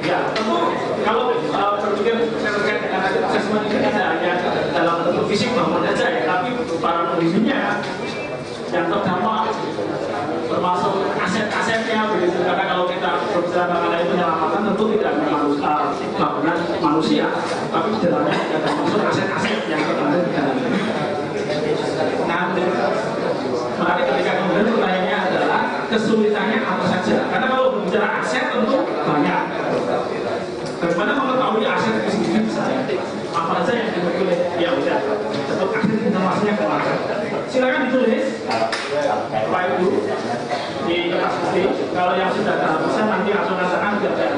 ya tentu kalau berpikir terkait dengan assessment ini tidak hanya dalam bentuk fisik bangun saja ya, tapi para penghuninya yang terdampak termasuk aset-asetnya begitu. Karena kalau kita berbicara mengenai penyelamatan tentu tidak hanya bangunan manusia, tapi di dalamnya juga termasuk aset-aset yang terdampak di dalamnya. Nah, menarik ketika kemudian pertanyaannya adalah kesulitannya apa saja. Karena kalau berbicara aset tentu banyak. Bagaimana mengetahui aset itu sendiri misalnya? Apa saja yang boleh. Ya udah. Tetap informasinya kemana? Silakan ditulis. Pak Ibu di kertas putih. Kalau yang sudah kehabisan nanti langsung rasakan biar saya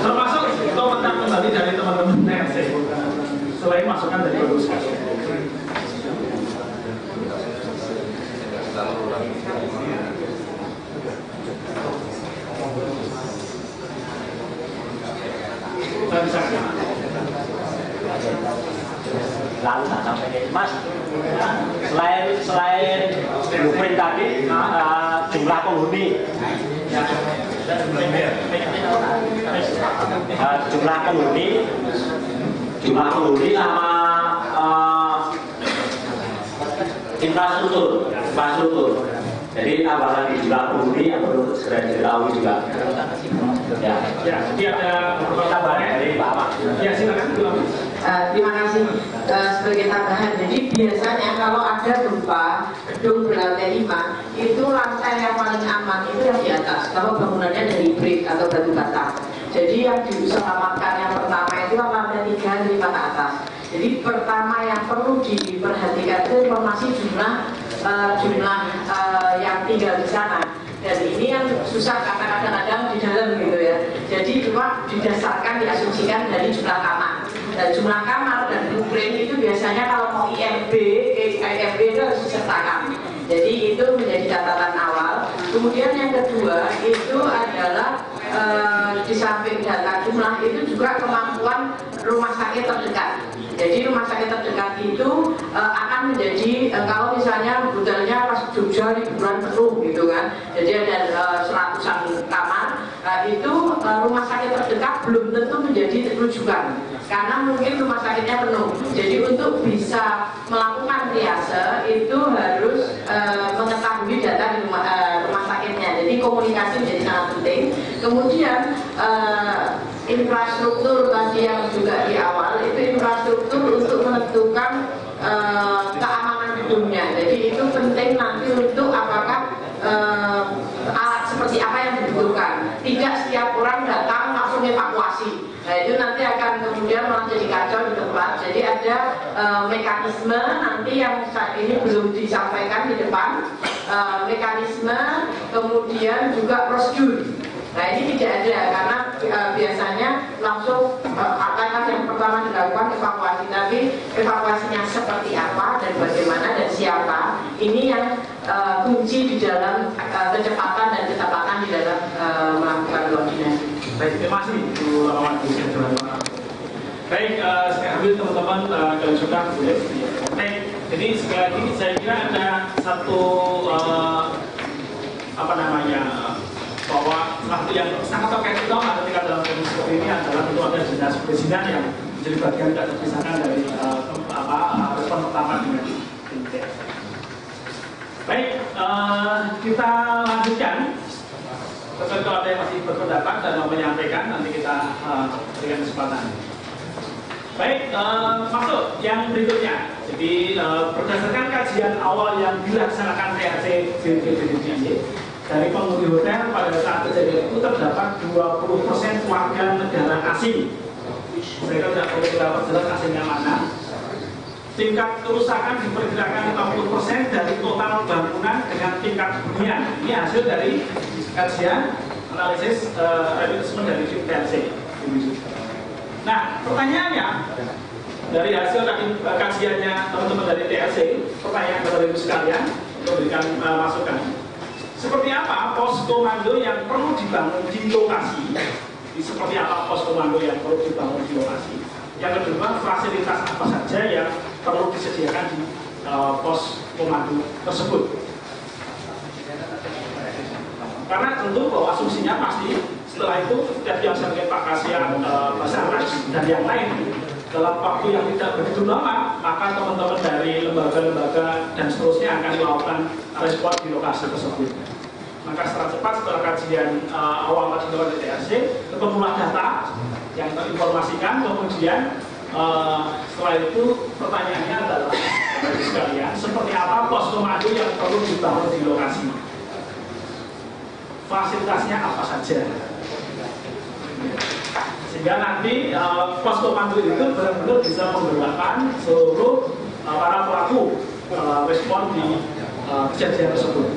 termasuk komentar kembali dari teman-teman TRC selain masukan dari Bapak sekalian. Lalu tak sampai Mas, selain blueprint tadi, jumlah penghuni, jumlah penghuni sama infrastruktur. Jadi tambahan di jumlah penghuni yang perlu segera diketahui juga. Ya, jadi ada tambahan dari Pak Ahmad. Ya, silakan. Terima kasih. Sebagai tambahan, jadi biasanya kalau ada gempa gedung berlantai 5 itu lantai yang paling aman itu yang di atas. Kalau bangunannya dari brick atau batu bata. Jadi yang diusahakan yang pertama itu lantai 3 5 ke atas. Jadi pertama yang perlu diperhatikan itu informasi jumlah yang tinggal di sana. Dan ini yang susah karena kadang-kadang di dalam gitu ya. Jadi cuma didasarkan, diasumsikan dari jumlah kamar. Dan jumlah kamar dan blueprint itu biasanya kalau mau IMB itu harus disertakan. Jadi itu menjadi catatan awal. Kemudian yang kedua itu adalah di samping data jumlah itu juga kemampuan rumah sakit terdekat. Jadi rumah sakit terdekat itu akan menjadi kalau misalnya hotelnya pas Jogja liburan penuh gitu kan, jadi ada 100-an kamar, itu rumah sakit terdekat belum tentu menjadi rujukan karena mungkin rumah sakitnya penuh. Jadi untuk bisa melakukan triase itu harus mengetahui data di rumah sakitnya. Jadi komunikasi menjadi sangat penting. Kemudian infrastruktur tadi yang juga di awal itu infrastruktur untuk menentukan keamanan gedungnya. Jadi itu penting nanti untuk apakah alat seperti apa yang dibutuhkan. Tidak setiap orang datang langsung evakuasi. Nah itu nanti akan kemudian malah jadi kacau di tempat. Jadi ada mekanisme nanti yang saat ini belum disampaikan di depan. Mekanisme kemudian juga prosedur. Nah ini tidak ada karena biasanya langsung langkah yang pertama dilakukan evakuasi, tapi evakuasinya seperti apa dan bagaimana dan siapa ini yang kunci di dalam kecepatan dan ketepatan di dalam melakukan koordinasi. Baik, terima kasih Bu Lawan. Baik, saya ambil teman-teman kalau suka boleh. Baik, jadi sekali lagi saya kira ada satu bahwa waktu yang sangat terkait utama ketika dalam kondisi seperti ini adalah tentu ada dinas perizinan yang menjadi bagian tidak terpisahkan dari respon pertama dengan tim. Baik, kita lanjutkan. Kalau ada yang masih berpendapat dan mau menyampaikan, nanti kita berikan kesempatan. Baik, masuk yang berikutnya. Jadi berdasarkan kajian awal yang dilaksanakan TRC BPBD dari penghuni hotel pada saat kejadian itu terdapat 20% warga negara asing. Mereka tidak perlu kita perjelas asingnya mana. Tingkat kerusakan diperkirakan 60% dari total bangunan dengan tingkat hunian. Ini hasil dari kajian analisis revitisme dari tim TRC. Nah, pertanyaannya dari hasil kajiannya teman-teman dari TRC, pertanyaan kepada ibu sekalian untuk memberikan masukan. Seperti apa pos komando yang perlu dibangun di lokasi? Seperti apa pos komando yang perlu dibangun di lokasi? Yang kedua, fasilitas apa saja yang perlu disediakan di pos komando tersebut? Karena tentu bahwa asumsinya pasti setelah itu setiap yang sebagai Pak Kasihan, Basarnas dan yang lain dalam waktu yang tidak begitu lama, maka teman-teman dari lembaga-lembaga dan seterusnya akan melakukan respon di lokasi tersebut. Maka secara cepat setelah kajian awal tadi dari TRC, ketemulah data yang terinformasikan, kemudian setelah itu pertanyaannya adalah sekalian, seperti apa pos komando yang perlu dibangun di lokasi? Fasilitasnya apa saja? Sehingga nanti pos komando itu benar-benar bisa menggerakkan seluruh para pelaku respon di kejadian tersebut.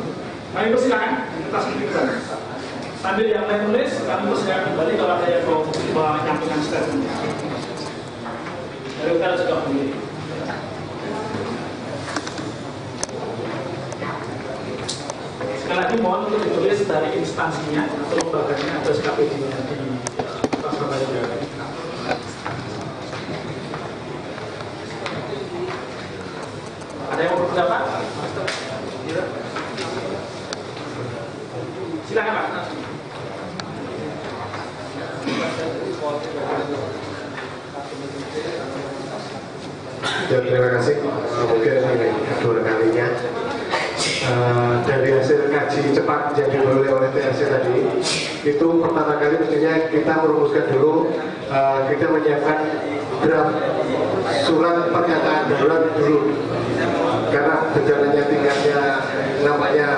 Kami persilakan kita speaker. Sambil yang lain tulis, kami persilakan kembali kalau ada yang mau menyampaikan statement. Dari kita juga begini. Sekali lagi mohon untuk ditulis dari instansinya atau lembaganya atau SKPD-nya di Surabaya. Ada yang mau berpendapat? Silakan Pak. Ya, terima kasih. Mungkin ini kedua kalinya dari hasil kaji cepat yang diperoleh oleh TRC tadi, itu pertama kali mestinya kita merumuskan dulu, kita menyiapkan draft surat pernyataan darurat dulu, karena bencananya tingkatnya nampaknya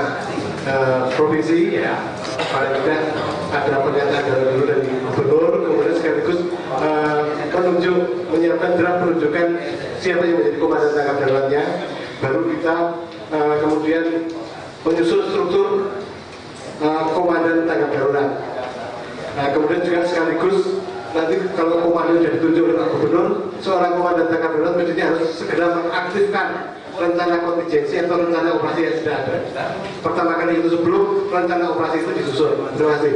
provinsi, ya paling tidak ada pernyataan darurat dulu dari gubernur, kemudian sekaligus menunjuk, menyiapkan draft menunjukkan siapa yang menjadi komandan tanggap daruratnya, baru kita kemudian menyusun struktur komandan tanggap darurat. Kemudian juga sekaligus nanti kalau komandan sudah ditunjuk oleh Pak Gubernur, seorang komandan tanggap darurat mestinya harus segera mengaktifkan rencana kontingensi atau rencana operasi yang sudah ada. Pertama kali itu sebelum rencana operasi itu disusun. Terima kasih.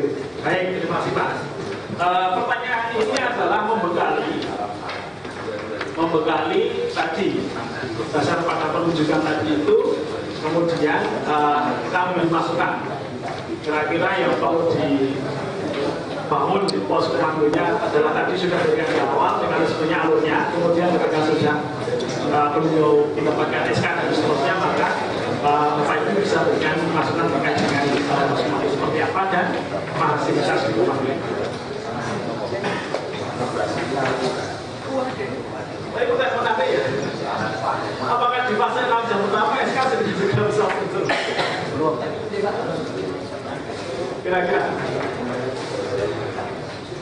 Baik, terima kasih Pak. Pertanyaan ini adalah membekali tadi dasar pada penunjukan tadi itu, kemudian kita ambil masukan kira-kira yang perlu dibangun di pos komandonya adalah tadi sudah diberikan di awal mekanismenya, alurnya, kemudian ketika sudah beliau mendapatkan SK dan seterusnya, maka Bapak Ibu bisa berikan masukan terkait dengan seperti apa dan fasilitas di komando. Baik, kita menanti ya. Apakah di fase 6 jam pertama SK sudah bisa muncul? Belum. Kira-kira.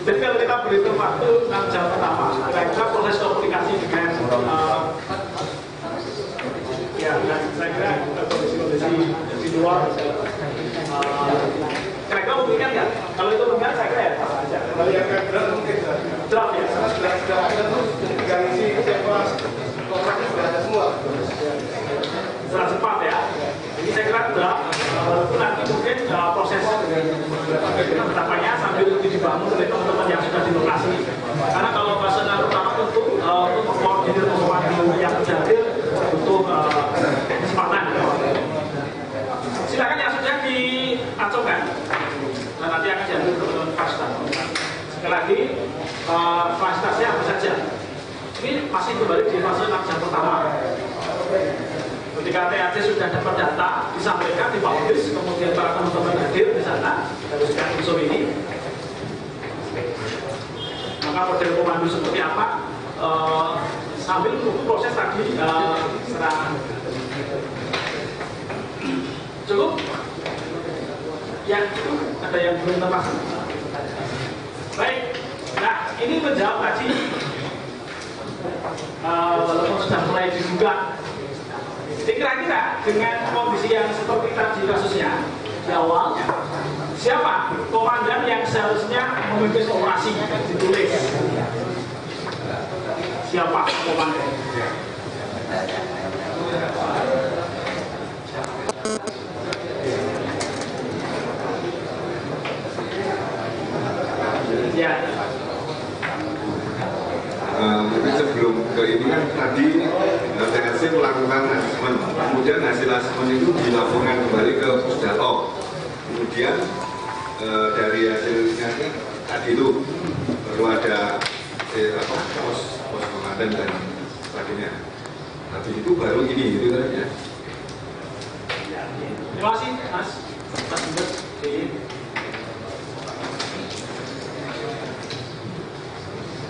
Jadi kalau kita berhitung waktu 6 jam pertama, kira-kira proses komunikasi dengan ya, dan saya kira kondisi di luar kira-kira mungkin nggak? Kalau itu mungkin saya kira ya sama aja. Kalau yang draft mungkin draft ya. Draft itu garansi siapa kontraknya sudah ada semua. Setelah cepat ya. Ini saya kira draft itu nanti mungkin proses ketetapannya sambil dibangun oleh teman-teman yang sudah di lokasi. Karena kalau fase pertama tentu untuk koordinir komando yang terjadi butuh kesempatan. Silakan yang sudah diacungkan. Nah, nanti akan diambil ke fasilitas. Sekali lagi, fasilitasnya apa saja? Ini masih kembali di fase 6 jam pertama. Ketika TRC sudah dapat data, disampaikan di publis, kemudian para teman-teman hadir di sana, dari sekian unsur ini. Maka model komando seperti apa? Sambil menunggu proses tadi serangan. Cukup? Ya, cukup. Ada yang belum terpasang? Baik. Nah, ini menjawab tadi walaupun sudah mulai dibuka. Jadi kira-kira dengan kondisi yang seperti tadi kasusnya di awalnya, siapa komandan yang seharusnya memimpin operasi? Ditulis. Siapa komandan? Ya. Mungkin sebelum ke ini kan tadi TRC melakukan asesmen, kemudian hasil asesmen itu dilaporkan kembali ke Pusdatok. Kemudian dari hasilnya tadi itu perlu ada pos komandan dan sebagainya. Tapi itu baru ini gitu kan ya. Terima kasih Mas.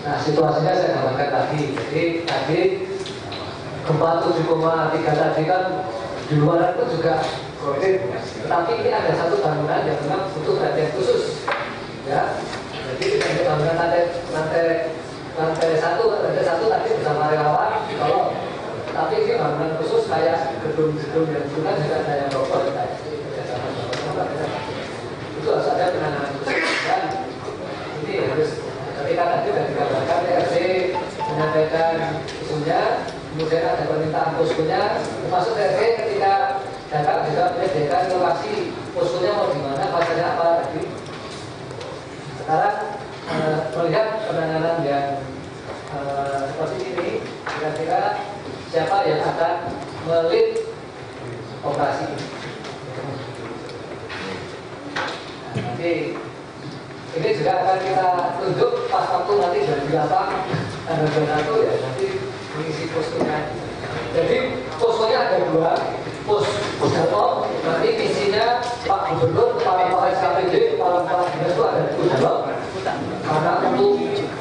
Nah, situasinya saya gambarkan tadi. Jadi tadi gempa 7,3 tadi kan di luar itu juga tapi ini ada satu bangunan yang memang butuh perhatian khusus, ya. Jadi nanti bangunan lantai satu tadi bersama relawan ditolong. Tapi ini bangunan khusus kayak gedung-gedung yang juga ada yang roboh itu harus ada penanganan khusus. Dan ini harus ketika tadi sudah dikabarkan TRC menyampaikan isunya, kemudian ada permintaan poskonya, termasuk TRC ketika Dakar juga menyediakan lokasi poskonya mau di mana, fasilitasnya apa tadi. Sekarang melihat penanganan yang seperti ini, kira-kira siapa yang akan melit operasi ini? Nanti ini juga akan kita tunjuk pas waktu nanti 28 tanggal 21 ya, nanti mengisi poskonya. Jadi poskonya ada dua, pos Pusdalop, nanti isinya Pak Gubernur, Kepala Polres KPD, Kepala Dinas itu ada Pusdalop. Karena untuk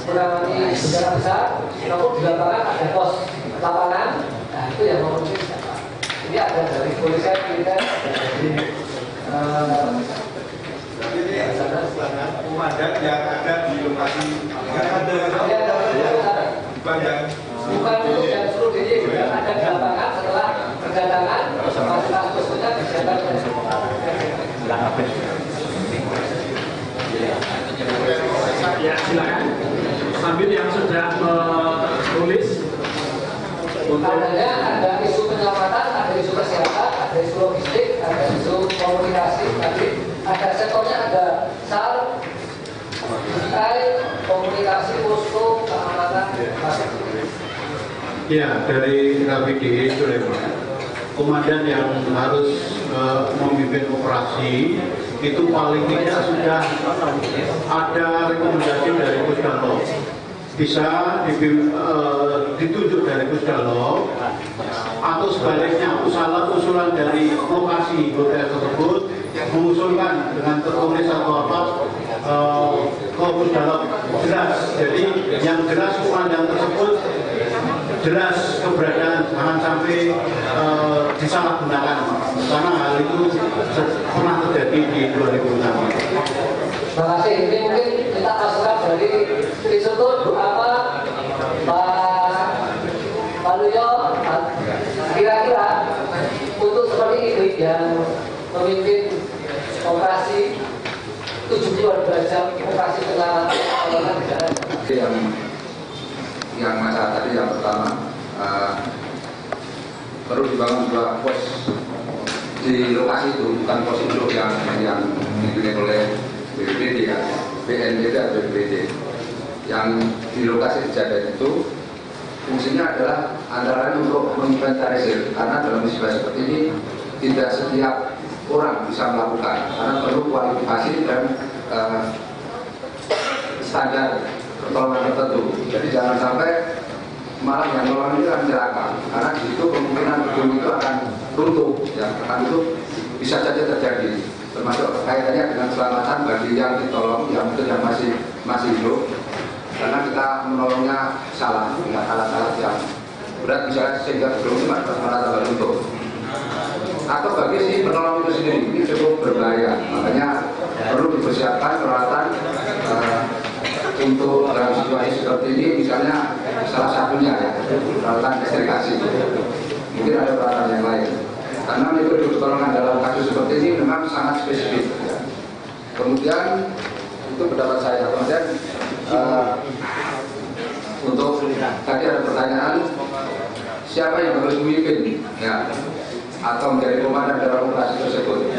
menangani bencana besar, namun di lapangan ada pos lapangan. Nah itu yang memimpin siapa? Ini ada dari polisian, militer, dari komandan yang ada di lokasi bukan untuk yang seluruh diri, ada di lapangan setelah perdagangan fasilitas poskonya disiapkan. Ya silakan. Sambil yang sudah menulis. Adanya ada isu penyelamatan, ada isu kesehatan, ada isu logistik, ada isu komunikasi, tadi ada sektornya ada SAR, komunikasi, posko, keamanan, Ya, dari KPD Sulaiman, komandan yang harus memimpin operasi itu paling tidak sudah ada rekomendasi dari Pusdalop. Bisa ditunjuk dari Pusdalop atau sebaliknya usulan dari lokasi hotel tersebut mengusulkan dengan tertulis atau apa ke Pusdalop jelas. Jadi yang jelas komandan tersebut jelas keberadaan, jangan sampai disalahgunakan karena hal itu pernah terjadi di 2006. Terima kasih. Ini mungkin kita masukan dari Trisutun apa Pak Luyo, kira-kira untuk seperti ini yang memimpin operasi 72 jam operasi penyelamatan yang masalah tadi yang pertama perlu dibangun dua pos di lokasi itu, bukan pos induk yang dimiliki oleh BPD ya, BNPB atau BPD. Yang di lokasi kejadian itu fungsinya adalah antara lain untuk menginventarisir, karena dalam musibah seperti ini tidak setiap orang bisa melakukan, karena perlu kualifikasi dan standar pertolongan tertentu. Jadi jangan sampai malah yang nolong ini akan celaka, karena di situ kemungkinan gedung itu akan runtuh, ya, akan itu bisa saja terjadi, termasuk kaitannya dengan keselamatan bagi yang ditolong, yang mungkin yang masih hidup, karena kita menolongnya salah dengan alat-alat yang berat bisa sehingga gedung itu malah tambah runtuh. Atau bagi si penolong itu sendiri ini cukup berbahaya, makanya perlu dipersiapkan peralatan untuk dalam situasi seperti ini, misalnya salah satunya ya peralatan ekstrikasi, mungkin ada peralatan yang lain, karena metode pertolongan dalam kasus seperti ini memang sangat spesifik ya. Kemudian itu pendapat saya. Kemudian untuk tadi ada pertanyaan siapa yang harus memimpin ya atau menjadi komandan dalam operasi tersebut.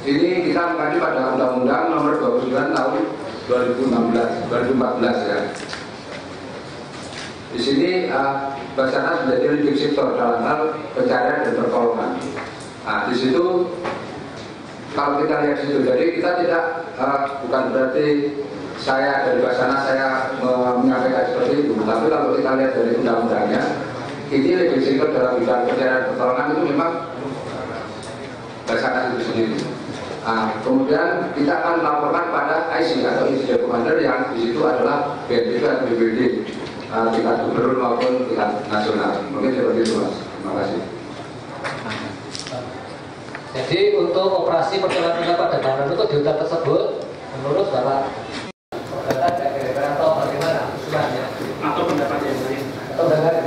Ini kita mengacu pada Undang-Undang Nomor 29 Tahun 2014 ya. Di sini Basarnas menjadi leading sektor dalam hal pencarian dan pertolongan. Nah, di situ kalau kita lihat di situ, jadi kita tidak bukan berarti saya dari Basarnas saya menyampaikan seperti itu, tapi kalau kita lihat dari undang-undangnya, ini leading sektor dalam bidang pencarian dan pertolongan itu memang Basarnas itu sendiri. Nah, kemudian kita akan melaporkan pada IC atau Insiden Commander yang di situ adalah BNPB atau BPD, tingkat gubernur maupun tingkat nasional. Mungkin seperti itu, Mas. Terima kasih. Jadi untuk operasi perjalanan pada bangunan itu di hotel tersebut Menurut Bapak kira-kira atau bagaimana usulannya? Atau pendapat yang lain? Atau pendapat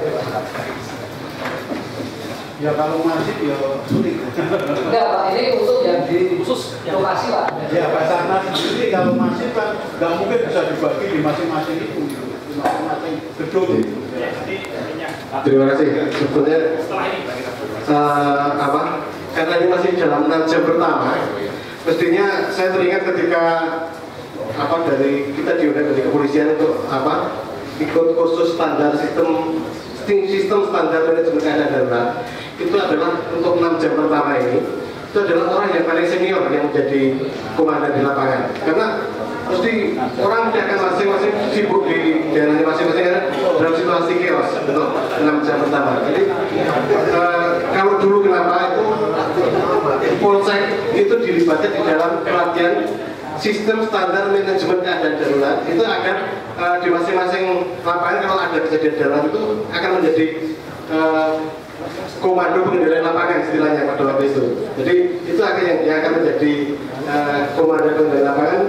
ya kalau masif ya sulit. Enggak Pak, ini untuk yang di khusus lokasi Pak. Ya Basarnas sendiri kalau masif kan nggak mungkin bisa dibagi di masing-masing itu, di masing-masing gedung. Terima kasih. Sebetulnya karena ini masih dalam 6 jam pertama, mestinya saya teringat ketika dari kita diundang dari kepolisian untuk ikut kursus standar sistem standar manajemen keadaan darurat. Itu adalah untuk 6 jam pertama ini, itu adalah orang yang paling senior yang menjadi komandan di lapangan. Karena mesti orang akan masing-masing sibuk di daerahnya masing-masing dalam situasi chaos untuk 6 jam pertama. Jadi kalau dulu kenapa itu Polsek itu dilibatkan di dalam pelatihan sistem standar manajemen keadaan darurat itu agar di masing-masing lapangan kalau ada kejadian darurat itu akan menjadi komando pengendalian lapangan istilahnya pada waktu itu. Jadi itu akan yang akan menjadi komando pengendalian lapangan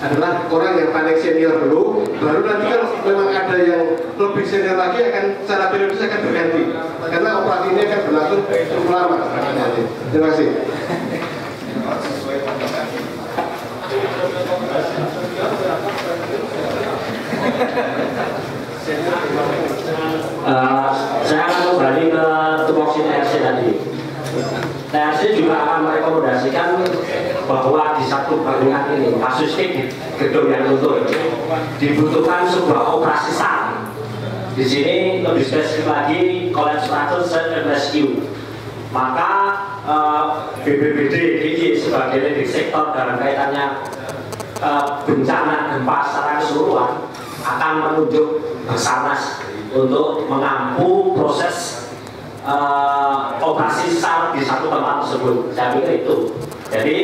adalah orang yang paling senior dulu, baru nanti kalau memang ada yang lebih senior lagi akan secara periodis akan berganti karena operasi ini akan berlangsung cukup lama. Terima kasih. Saya akan kembali ke tupoksi TRC tadi. TRC juga akan merekomendasikan bahwa di satu bangunan ini, kasus di gedung yang runtuh, dibutuhkan sebuah operasi SAR. Di sini lebih spesifik lagi collapse search and rescue. Maka BPBD DIY sebagai leading sektor dalam kaitannya bencana gempa secara keseluruhan akan menunjuk Basarnas untuk mengampu proses operasi SAR di satu tempat tersebut. Saya pikir itu. Jadi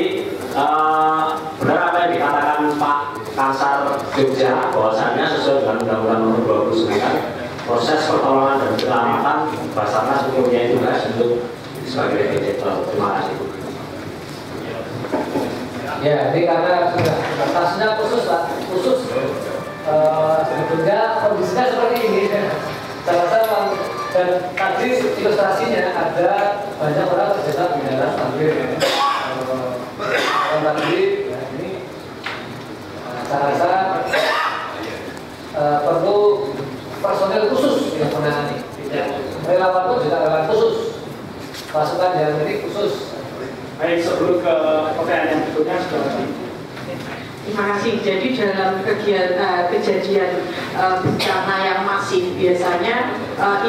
benar apa yang dikatakan Pak Kansar Jogja bahwasannya sesuai dengan Undang-Undang Nomor 29 proses pertolongan dan penyelamatan Basarnas mempunyai tugas untuk sebagai sektor. Terima kasih. Ya, jadi karena sudah batasnya khusus Pak, khusus sebetulnya kondisinya seperti ini. Salah dan tadi ilustrasinya ada banyak orang terjebak di dalam banjir. Tadi ini saya rasa perlu personel khusus yang menangani. Relawan pun juga relawan khusus, pasukan yang ini khusus. Baik, sebelum ke pertanyaan yang berikutnya sudah lagi. Terima kasih. Jadi dalam kejadian bencana yang masif biasanya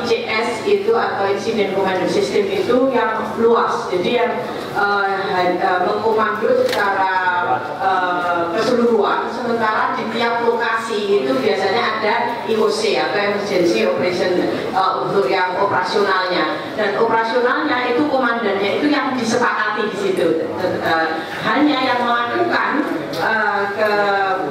ICS itu atau Incident Command System itu yang luas. Jadi yang mengkomando secara keseluruhan. Sementara di tiap lokasi itu biasanya ada IOC atau Emergency Operation untuk yang operasionalnya. Dan operasionalnya itu komandannya itu yang disepakati di situ. Hanya yang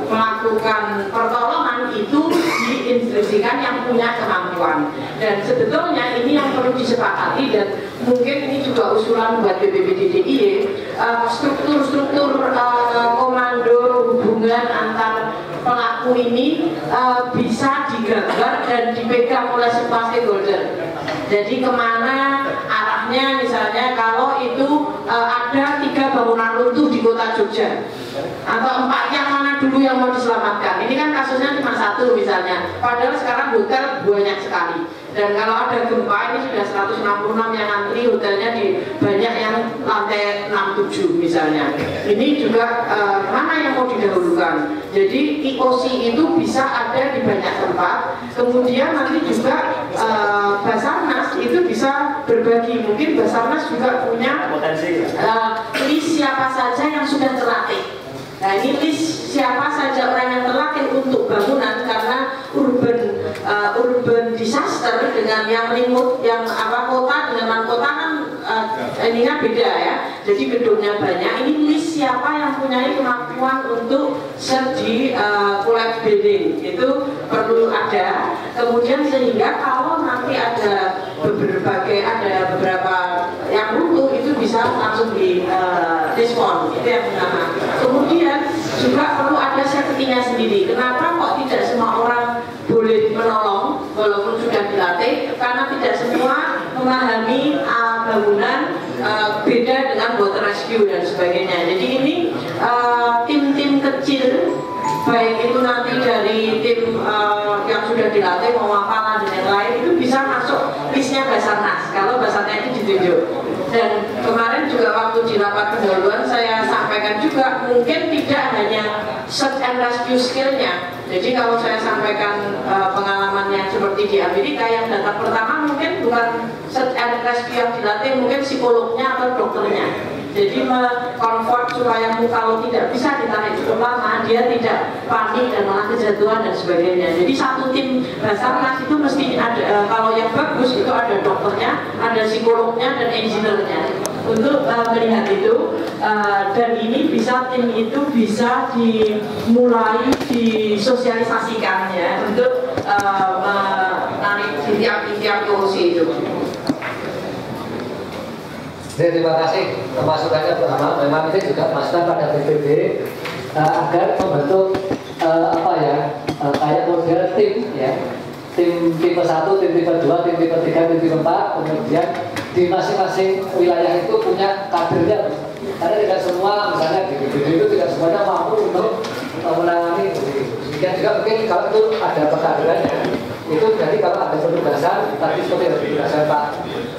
melakukan pertolongan itu diinstruksikan yang punya kemampuan. Dan sebetulnya ini yang perlu disepakati dan mungkin ini juga usulan buat BPBD DIY, struktur-struktur komando hubungan antar pelaku ini bisa digambar dan dipegang oleh semua stakeholder. Jadi kemana arahnya, misalnya kalau itu ada 3 bangunan runtuh di kota Jogja atau 4, yang mana dulu yang mau diselamatkan. Ini kan kasusnya cuma 1 misalnya, padahal sekarang hotel banyak sekali. Dan kalau ada gempa ini sudah 166 yang antri hotelnya di banyak yang lantai 67 misalnya. Ini juga mana yang mau didahulukan. Jadi IOC itu bisa ada di banyak tempat. Kemudian nanti juga Basarnas itu bisa berbagi. Mungkin Basarnas juga punya list siapa saja yang sudah terlatih. Nah ini list siapa saja orang yang terlatih untuk bangunan, karena urban disaster dengan yang remote, yang kota dengan kota kan ininya beda ya. Jadi gedungnya banyak. Ini list siapa yang punya kemampuan untuk di collapse building itu perlu ada. Kemudian sehingga kalau nanti ada beberapa yang runtuh itu bisa langsung di respon. Itu yang pertama. Kemudian juga perlu ada safety-nya sendiri. Kenapa kok tidak semua orang boleh menolong walaupun sudah dilatih? Karena tidak semua memahami bangunan beda dengan water rescue dan sebagainya. Jadi ini tim-tim kecil, baik itu nanti dari tim yang sudah dilatih mau Mapala dan yang lain, itu bisa masuk listnya Basarnas kalau Basarnas itu ditunjuk. Dan kemarin juga waktu di rapat pendahuluan saya sampaikan juga mungkin tidak hanya search and rescue skill-nya. Jadi kalau saya sampaikan pengalaman yang seperti di Amerika, yang data pertama mungkin bukan search and rescue yang dilatih, mungkin psikolognya atau dokternya. Jadi mengkomfort supaya kalau tidak bisa ditarik cukup lama, dia tidak panik dan malah kejatuhan dan sebagainya. Jadi satu tim Basarnas itu mesti ada, kalau yang bagus itu ada dokternya, ada psikolognya dan engineer-nya untuk melihat itu, dan ini bisa tim itu bisa dimulai disosialisasikan ya untuk menarik tiap-tiap kursi itu. Terima kasih masukannya pertama. Memang ini juga masukan pada BPD agar membentuk kayak model tim ya, tim tipe 1, tim tipe 2, tim tipe 3, tim tipe 4, kemudian di masing-masing wilayah itu punya kadernya. Karena tidak semua, misalnya di BPD itu tidak semuanya mampu untuk menangani. Demikian juga mungkin kalau itu ada pekaderannya, itu jadi kalau ada penugasan tadi seperti yang dijelaskan Pak,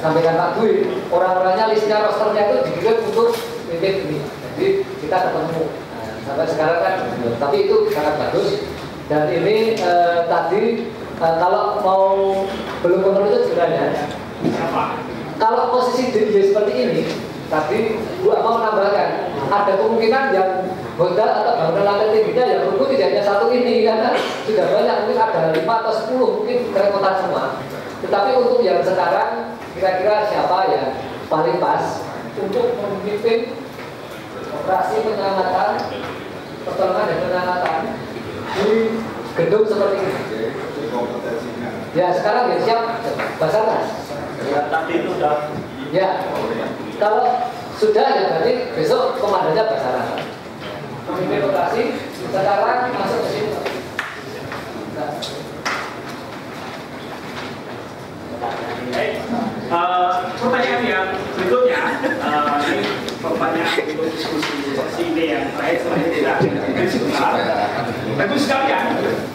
sampaikan Pak Dwi, orang-orangnya listnya rosternya itu dikirim untuk mimpin ini. Jadi kita ketemu. Nah, sampai sekarang kan, tapi itu sangat bagus. Dan ini tadi kalau mau belum menurut sebenarnya, kalau posisi DIY seperti ini, tadi Bu mau menambahkan ada kemungkinan yang hotel atau bangunan lantai tingginya yang menunggu tidak hanya satu ini, karena sudah banyak, mungkin ada 5 atau 10, mungkin kerepotan semua. Tetapi untuk yang sekarang kira-kira siapa yang paling pas untuk memimpin operasi penyelamatan, pertolongan dan penyelamatan di gedung seperti ini? Ya sekarang ya siap Basarnas. Ya, tadi itu sudah. Ya, kalau sudah ya berarti besok komandannya Basarnas. Memimpin operasi sekarang masuk ke sini. Pertanyaan yang berikutnya, ini pertanyaan untuk diskusi sesi ini yang terakhir selanjutnya kita diskusi. Bagus sekalian,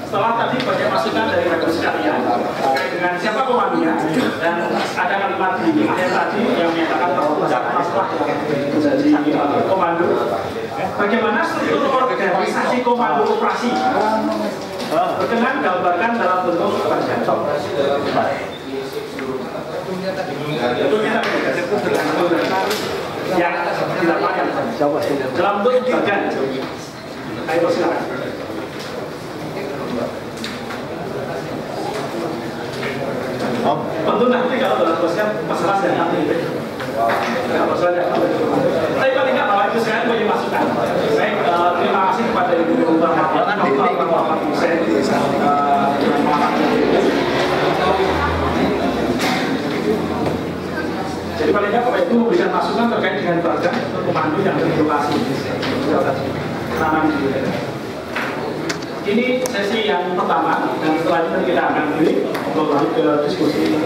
setelah tadi banyak masukan dari bagus sekalian terkait dengan siapa komandonya, dan ada kalimat di akhir tadi yang menyatakan bahwa puncak masalah menjadi komando. Bagaimana struktur organisasi komando operasi berkenan gambarkan dalam bentuk bagian. Yang dilakukan dalam bentuk bagian. Ayo silakan. Tentu nanti kalau teruskan masalah dan nanti tapi paling nggak Bapak Ibu sekalian punya masukan. Baik, terima kasih kepada Ibu Bapak Hussein. Jadi paling nggak Bapak Ibu memberikan masukan terkait dengan bagian komando yang ada di lokasi. Ini sesi yang pertama, dan setelah itu kita akan beri untuk lanjut ke diskusi